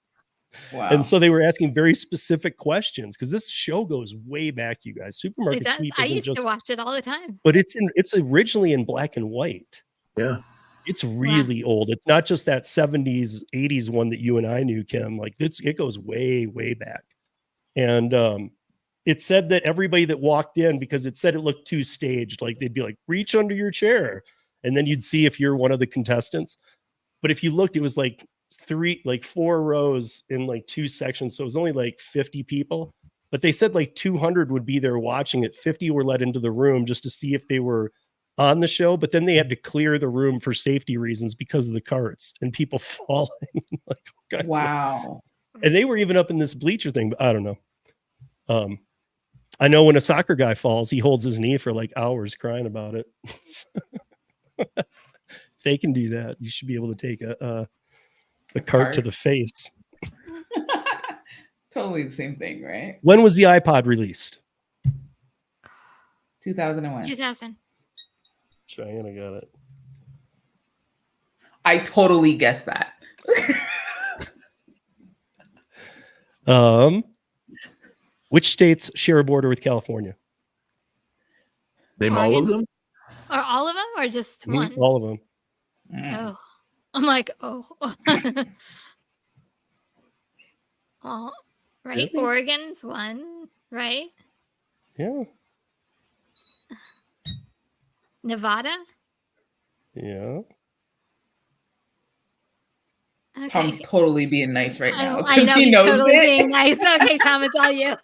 Wow. And so they were asking very specific questions because this show goes way back, you guys. Supermarket Sweep I isn't used just to watch it all the time. but it's originally in black and white. Yeah. It's really old. It's not just that 70s, 80s one that you and I knew, Kim. Like it goes way, way back. And it said that everybody that walked in, because it said it looked too staged, like they'd be like, reach under your chair. And then you'd see if you're one of the contestants. But if you looked, it was like 4 rows in like 2 sections. So it was only like 50 people. But they said like 200 would be there watching it. 50 were let into the room just to see if they were on the show. But then they had to clear the room for safety reasons because of the carts and people falling. Like, guys, wow. and they were even up in this bleacher thing, but I don't know. I know when a soccer guy falls, he holds his knee for like hours crying about it. If they can do that, you should be able to take a cart to the face. Totally the same thing, right? When was the iPod released? 2001. 2000. Cheyenne, I got it. I totally guessed that. Which states share a border with California? Name all of them? Or all of them, or just one? All of them. Oh, I'm like, oh. Oh, right. Really? Oregon's one, right? Yeah. Nevada. Yeah. Okay. Tom's totally being nice right now. I know he he's knows totally it. being nice. Okay, Tom, it's all you.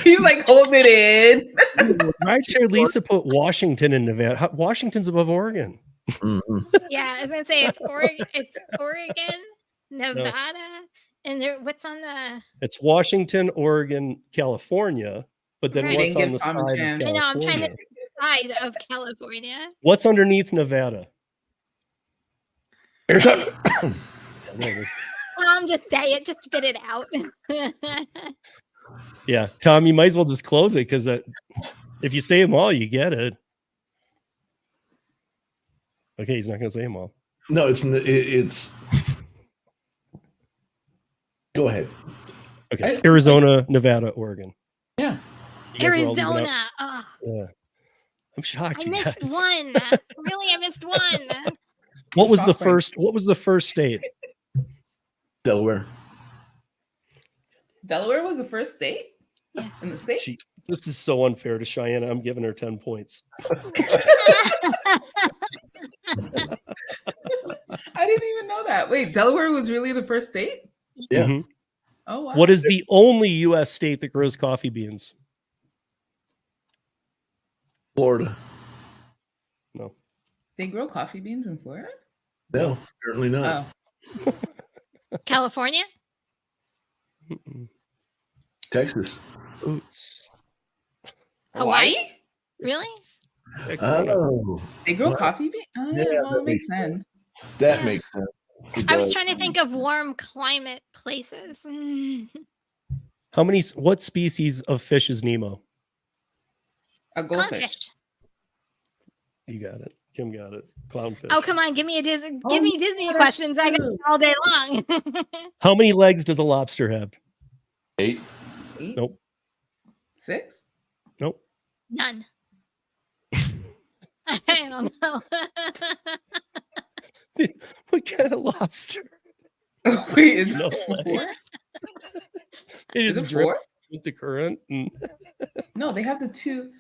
He's like, hold it in. Rideshare Lisa put Washington in Nevada. Washington's above Oregon. Mm-hmm. Yeah, I was gonna say it's Oregon, Nevada, and there. What's on the? It's Washington, Oregon, California. But then Right. what's Didn't on the give Tom a side of chance. California? I know. I'm trying to side of California. What's underneath Nevada? Here's up. Yeah, there it is. Tom, just say it. Just spit it out. Yeah, Tom, you might as well just close it because if you say them all, you get it. Okay, he's not going to say them all. No, it's. Go ahead. Okay, Arizona, Nevada, Oregon. Yeah. You guys are all leaving out- Arizona. Oh, Yeah. I'm shocked. I you missed guys. one. Really, I missed one. What was the Shocking. first? What was the first state? Delaware. Delaware was the first state in the state. This is so unfair to Cheyenne. I'm giving her 10 points. I didn't even know that. Wait, Delaware was really the first state? Yeah. Mhm. Oh, wow. What is the only U.S. state that grows coffee beans? Florida. No. They grow coffee beans in Florida? No, certainly not. Oh. California. Mm-mm. Texas. Boots. Hawaii? Really? Oh, They grow Wow. coffee beans? Oh, Yeah, well, that it makes makes sense. that Yeah. makes sense. It I was does. trying to think of warm climate places. What species of fish is Nemo? A goldfish. Clownfish. You got it. Kim got it. Clownfish. Oh, come on, give me a Disney. Oh, Give me Disney that's questions. I got true. it all day long. How many legs does a lobster have? 8. 8? Nope. 6? Nope. None. I don't know. What kind of lobster? Wait, is No it 4? legs. It Is just it drip 4? with the current. And No, they have the 2.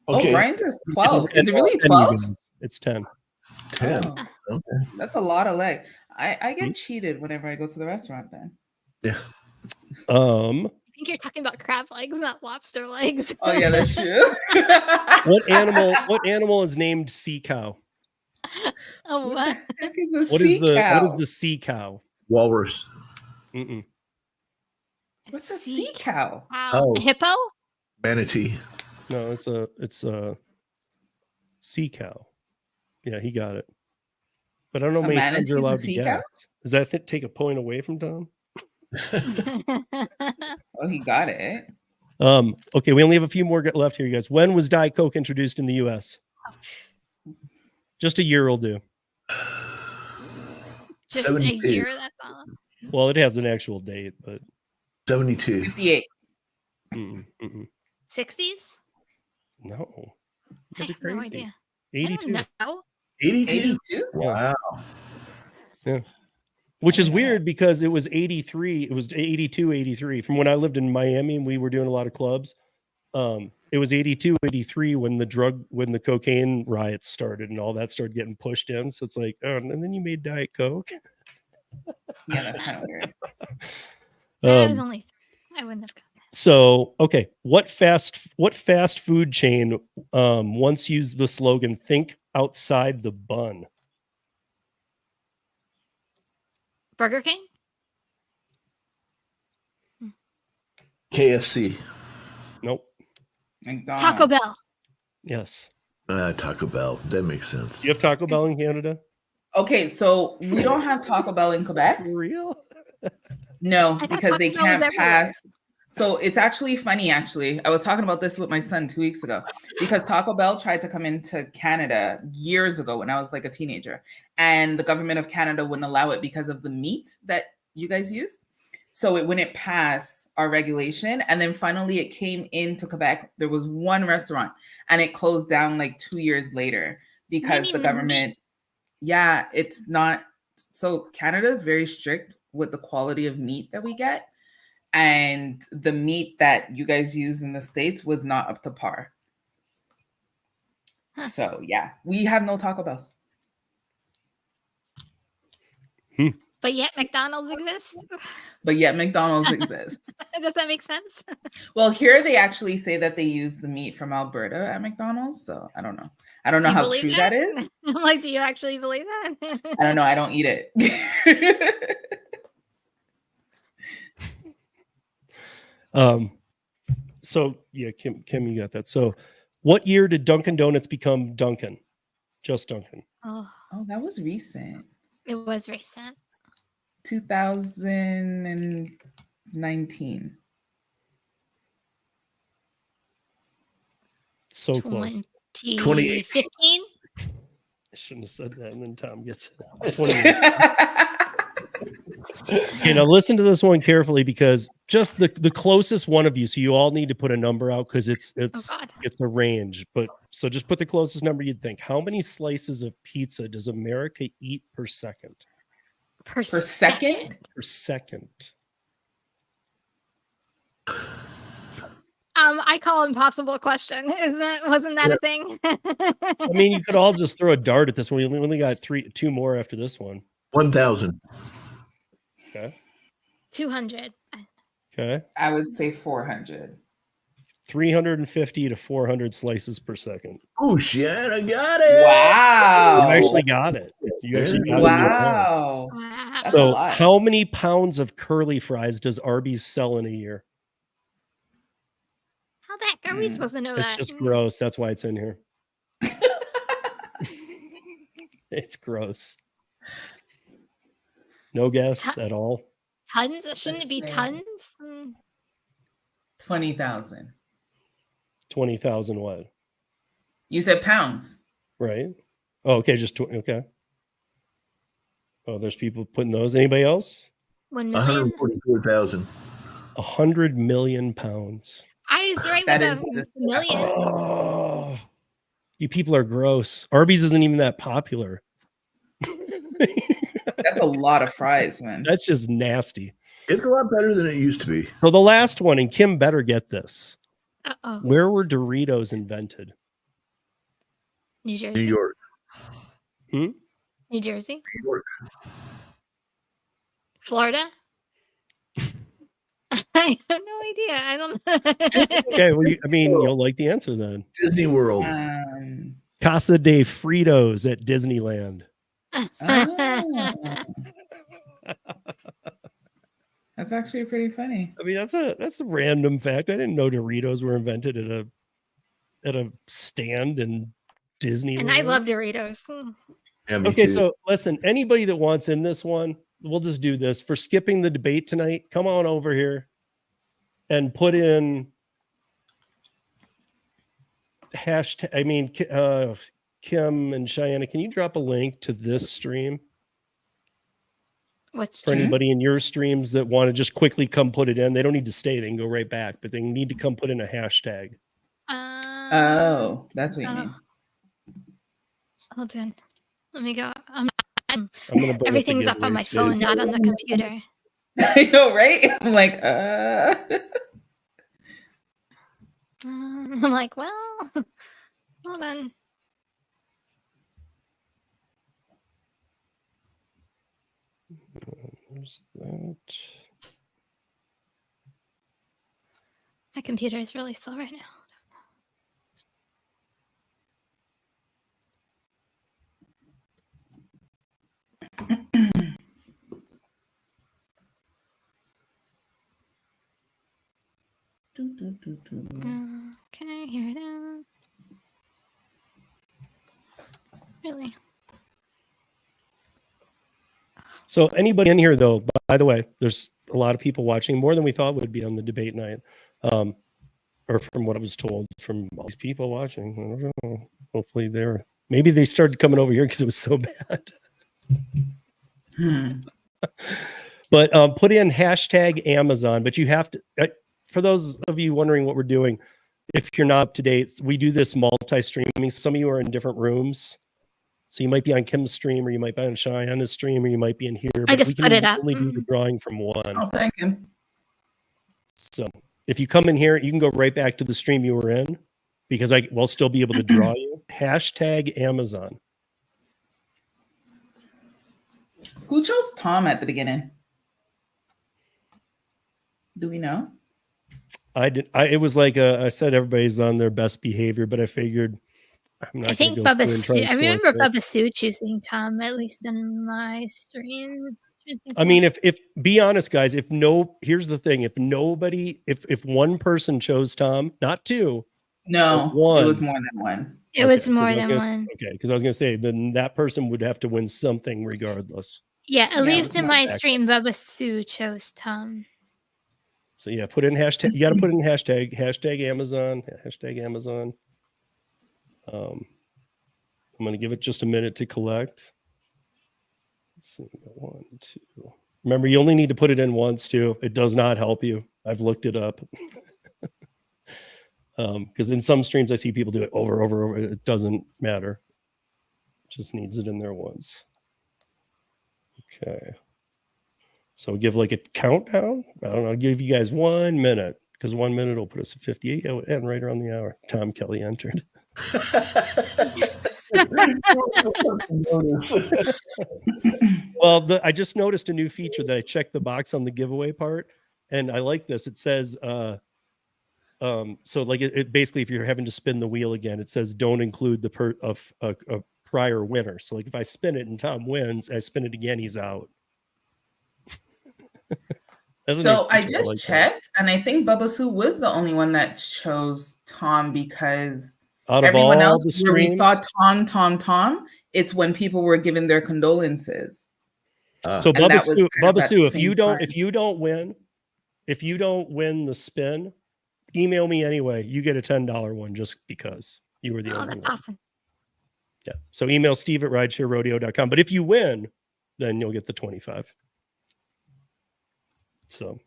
Okay. Oh, Brian says 12. It's Is it really 10, 12? you guys. It's 10. 10. Oh, Okay. that's a lot of leg. I get cheated whenever I go to the restaurant then. Yeah. I think you're talking about crab legs, not lobster legs. Oh yeah, that's true. What animal is named sea cow? Oh, What what? the heck is a What sea is the cow? what is the sea cow? Walrus. Mm-mm. What's a sea cow? Wow. Oh. A hippo? Manatee. No, it's a sea cow. Yeah, he got it. But I don't know how A many times manatee's you're a allowed to sea guess. cow? Does that take a point away from Tom? Oh, he got it. Okay, we only have a few more left here, you guys. When was Diet Coke introduced in the US? Just a year will do. Just 72. a year, that's all. Well, it has an actual date, but 72. 58. mm-mm. 60s? No. I That'd be have no crazy. idea. 82. I don't know. 82? 82? Wow. Which is Yeah. weird because it was 83. It was 82, 83. From when I lived in Miami and we were doing a lot of clubs. It was 82, 83 when the cocaine riots started and all that started getting pushed in. So it's like, oh, and then you made Diet Coke. Yeah, that's kind of weird. I was only 3. I wouldn't have gotten that. So, okay, what fast food chain once used the slogan "Think outside the bun"? Burger King? KFC. Nope. McDonald's. Taco Bell. Yes. Taco Bell. That makes sense. Do you have Taco Bell in Canada? Okay, so we don't have Taco Bell in Quebec. For real? No, I thought because they Taco Bell was can't everywhere. pass. So it's actually funny, actually. I was talking about this with my son 2 weeks ago because Taco Bell tried to come into Canada years ago when I was like a teenager. And the government of Canada wouldn't allow it because of the meat that you guys use. So it wouldn't pass our regulation. And then finally it came into Quebec. There was one restaurant and it closed down like 2 years later because the government, yeah, it's not. So Canada is very strict with the quality of meat that we get. And the meat that you guys use in the States was not up to par. Huh. So yeah, we have no Taco Bells. But yet McDonald's exists. But yet McDonald's exists. Does that make sense? Well, here they actually say that they use the meat from Alberta at McDonald's. So I don't know. I don't know Do you how believe true that? that is. I'm like, do you actually believe that? I don't know. I don't eat it. So yeah, Kim, you got that. So what year did Dunkin' Donuts become Dunkin'? Just Dunkin'. Oh, Oh, that was recent. it was recent. 2019. So close. 2015? I shouldn't have said that, and then Tom gets it. 20. Okay, now listen to this one carefully because just the closest one of you, so you all need to put a number out because it's God. it's a range. But so just put the closest number you'd think. How many slices of pizza does America eat per second? Per second? Per second. I call impossible question. Wasn't that a thing? I mean, you could all just throw a dart at this one. We only got two more after this one. 1,000. Okay. 200. Okay. I would say 400. 350 to 400 slices per second. Oh shit! I got it. Wow. You actually got it. You actually got it. Wow. Wow. That's a So, lot. how many pounds of curly fries does Arby's sell in a year? How the heck are we supposed to know It's that? just gross. That's why it's in here. It's gross. No guess at all. Tons? Shouldn't it be Let's see. tons? 20,000. 20,000 what? You said pounds. Right? Oh, okay. Just okay. Oh, there's people putting those. Anybody else? 1 million? 144,000. 100 million pounds. I was right That with is a million. Oh, you people are gross. Arby's isn't even that popular. That's a lot of fries, man. That's just nasty. It's a lot better than it used to be. So the last one, and Kim better get this. Uh-oh. Where were Doritos invented? New Jersey. New York. New Jersey. New York. Florida. I have no idea. I don't know. Okay, well, I mean, you'll like the answer then. Disney World. Casa de Fritos at Disneyland. That's actually pretty funny. I mean, that's a random fact. I didn't know Doritos were invented at a at a stand in Disney. And I love Doritos. Yeah, me Okay, too. so listen, anybody that wants in this one, we'll just do this. For skipping the debate tonight, come on over here and put in hashtag. I mean, Kim and Cheyenne, can you drop a link to this stream What's for true? anybody in your streams that want to just quickly come put it in? They don't need to stay; they can go right back, but they need to come put in a hashtag. Oh, that's what you mean. Hold on. Let me go. I'm gonna bring up the Everything's up on my giveaways, too. phone, not on the computer. I know, right? I'm like, I'm like, well, hold on. Where's that? My computer is really slow right now. Okay, here it is. Really? So anybody in here, though, by the way, there's a lot of people watching, more than we thought would be on the debate night, or from what I was told from all these people watching. I don't know. Hopefully maybe they started coming over here because it was so bad. But put in hashtag Amazon, but you have to, for those of you wondering what we're doing, if you're not up to date, we do this multi-streaming. Some of you are in different rooms. So you might be on Kim's stream, or you might be on Cheyenne's stream, or you might be in here. I but just we can put it up. only do the drawing from one. oh, thank you. So if you come in here, you can go right back to the stream you were in, because we'll still be able to draw you. Hashtag Amazon. Who chose Tom at the beginning? Do we know? I did. It was like I said, everybody's on their best behavior, but I figured I'm not. I think Bubba Sue. I remember Bubba Sue choosing Tom, at least in my stream. I mean, if be honest, guys, here's the thing: if one person chose Tom, not two, No, one, it was more than one. It was more than one. Okay, because I was going to say, then that person would have to win something regardless. Yeah, at least in my exactly. stream, Bubba Sue chose Tom. So yeah, put in hashtag. You got to put in hashtag Amazon. Hashtag Amazon. I'm going to give it just a minute to collect. Let's see, 1, 2. Remember, you only need to put it in once too. It does not help you. I've looked it up. Because in some streams I see people do it over. It doesn't matter. It just needs it in there once. Okay. So give like a countdown. I don't know. I'll give you guys 1 minute, because 1 minute will put us at 58 and right around the hour. Tom Kelly entered. Well, I just noticed a new feature that I checked the box on the giveaway part, and I like this. It says, so like it basically, if you're having to spin the wheel again, it says don't include a prior winner. So like if I spin it and Tom wins, I spin it again, he's out. So I just checked, and I think Bubba Sue was the only one that chose Tom, because everyone else where we saw Tom, it's when people were giving their condolences. So Bubba Sue, if you don't win the spin, email me anyway. You get a $10 one just because you were the only one. That's awesome. Yeah. So email steve@ridesharerodeo.com. But if you win, then you'll get the 25. So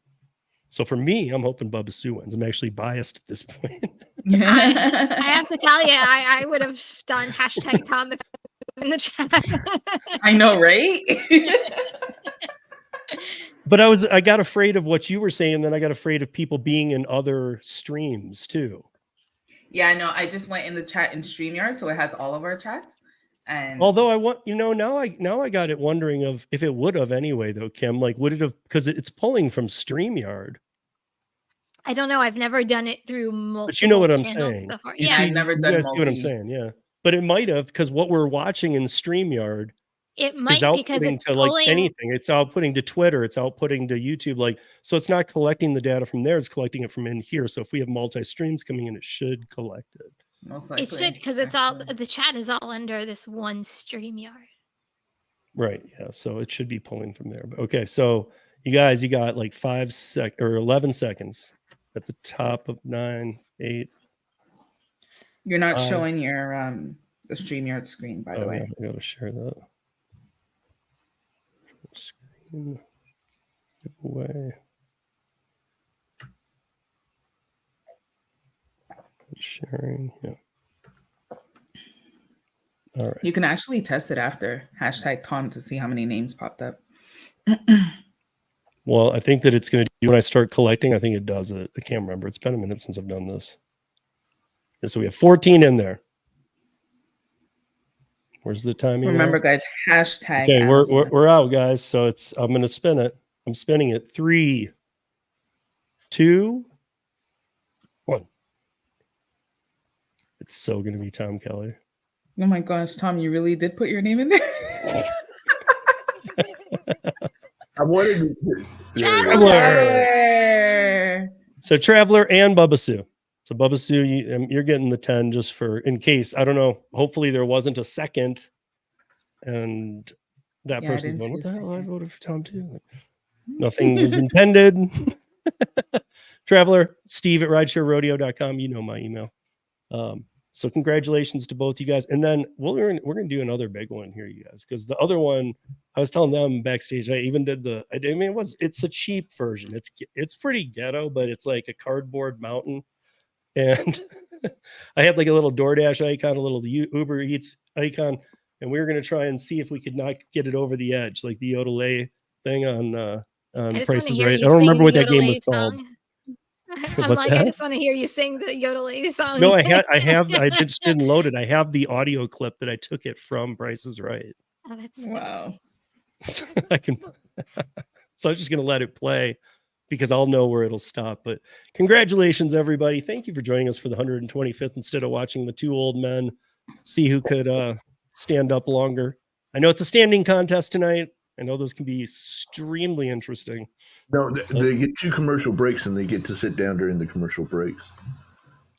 for me, I'm hoping Bubba Sue wins. I'm actually biased at this point. I have to tell you, I would have done hashtag Tom if I was in the chat. I know, right? But I got afraid of what you were saying. Then I got afraid of people being in other streams too. Yeah, no, I just went in the chat in StreamYard, so it has all of our chats. And although now I got it wondering of if it would have anyway though, Kim, like would it have, because it's pulling from StreamYard. I don't know. I've never done it through multiple. But you know what I'm saying. Before. Yeah, I've never done. You guys see what I'm saying? Yeah, but it might have, because what we're watching in StreamYard, it might, is outputting because it's to pulling... like anything. It's outputting to Twitter. It's outputting to YouTube. Like, so it's not collecting the data from there. It's collecting it from in here. So if we have multi streams coming in, it should collect it. Most likely. It should, because it's all the chat is all under this one StreamYard. Right. Yeah. So it should be pulling from there. But okay. So you guys, you got like 11 seconds at the top of 9, 8. You're not showing your the StreamYard screen, by the way. Yeah, I gotta share that. Screen giveaway. Sharing. Yeah. All right. You can actually test it after #Tom to see how many names popped up. Well, I think that it's going to do when I start collecting. I think it does it. I can't remember. It's been a minute since I've done this. And so we have 14 in there. Where's the timing? Remember, guys, #. Okay, we're out, guys. So I'm going to spin it. I'm spinning it. 3, 2, 1. It's so going to be Tom Kelly. Oh my gosh, Tom, you really did put your name in there? I wanted to. Traveler. So Traveler and Bubba Sue. So Bubba Sue, you're getting the 10 just for in case. I don't know. Hopefully there wasn't a second, and that person's going, "What the hell? I voted for Tom too." Like, nothing was intended. Traveler, Steve at ridesharerodeo.com. You know my email. So congratulations to both you guys. And then we're going to do another big one here, you guys, because the other one, I was telling them backstage, I even did it's a cheap version. It's pretty ghetto, but it's like a cardboard mountain. And I had like a little DoorDash icon, a little Uber Eats icon, and we were going to try and see if we could not get it over the edge, like the Yodelay thing on Price is Right. I don't remember what that game was called. I'm like, I just want to hear you sing the Yodelay song. No, I just didn't load it. I have the audio clip that I took it from Price is Right. Oh, that's wow. So I was just going to let it play because I'll know where it'll stop. But congratulations, everybody. Thank you for joining us for the 125th instead of watching the two old men see who could stand up longer. I know it's a standing contest tonight. I know those can be extremely interesting. No, they get 2 commercial breaks and they get to sit down during the commercial breaks.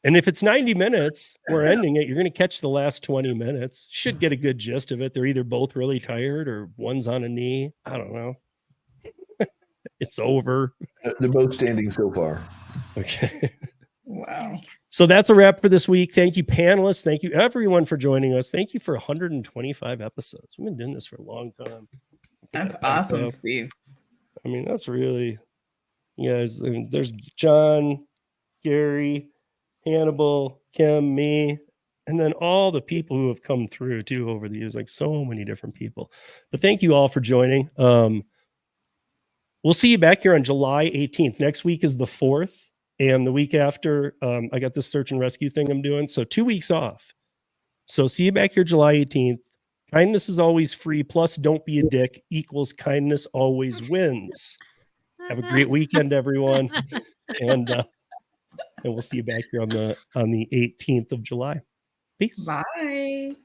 And if it's 90 minutes, we're ending it. You're going to catch the last 20 minutes. Should get a good gist of it. They're either both really tired or one's on a knee. I don't know. It's over. They're both standing so far. Okay. Wow. So that's a wrap for this week. Thank you, panelists. Thank you, everyone, for joining us. Thank you for 125 episodes. We've been doing this for a long time. That's awesome, Steve. I mean, that's really, you guys. I mean, there's John, Gary, Hannibal, Kim, me, and then all the people who have come through too over the years, like so many different people. But thank you all for joining. We'll see you back here on July 18th. Next week is the 4th, and the week after, I got this search and rescue thing I'm doing. So 2 weeks off. So see you back here July 18th. Kindness is always free. Plus, don't be a dick equals kindness always wins. Have a great weekend, everyone. And we'll see you back here on the 18th of July. Peace. Bye.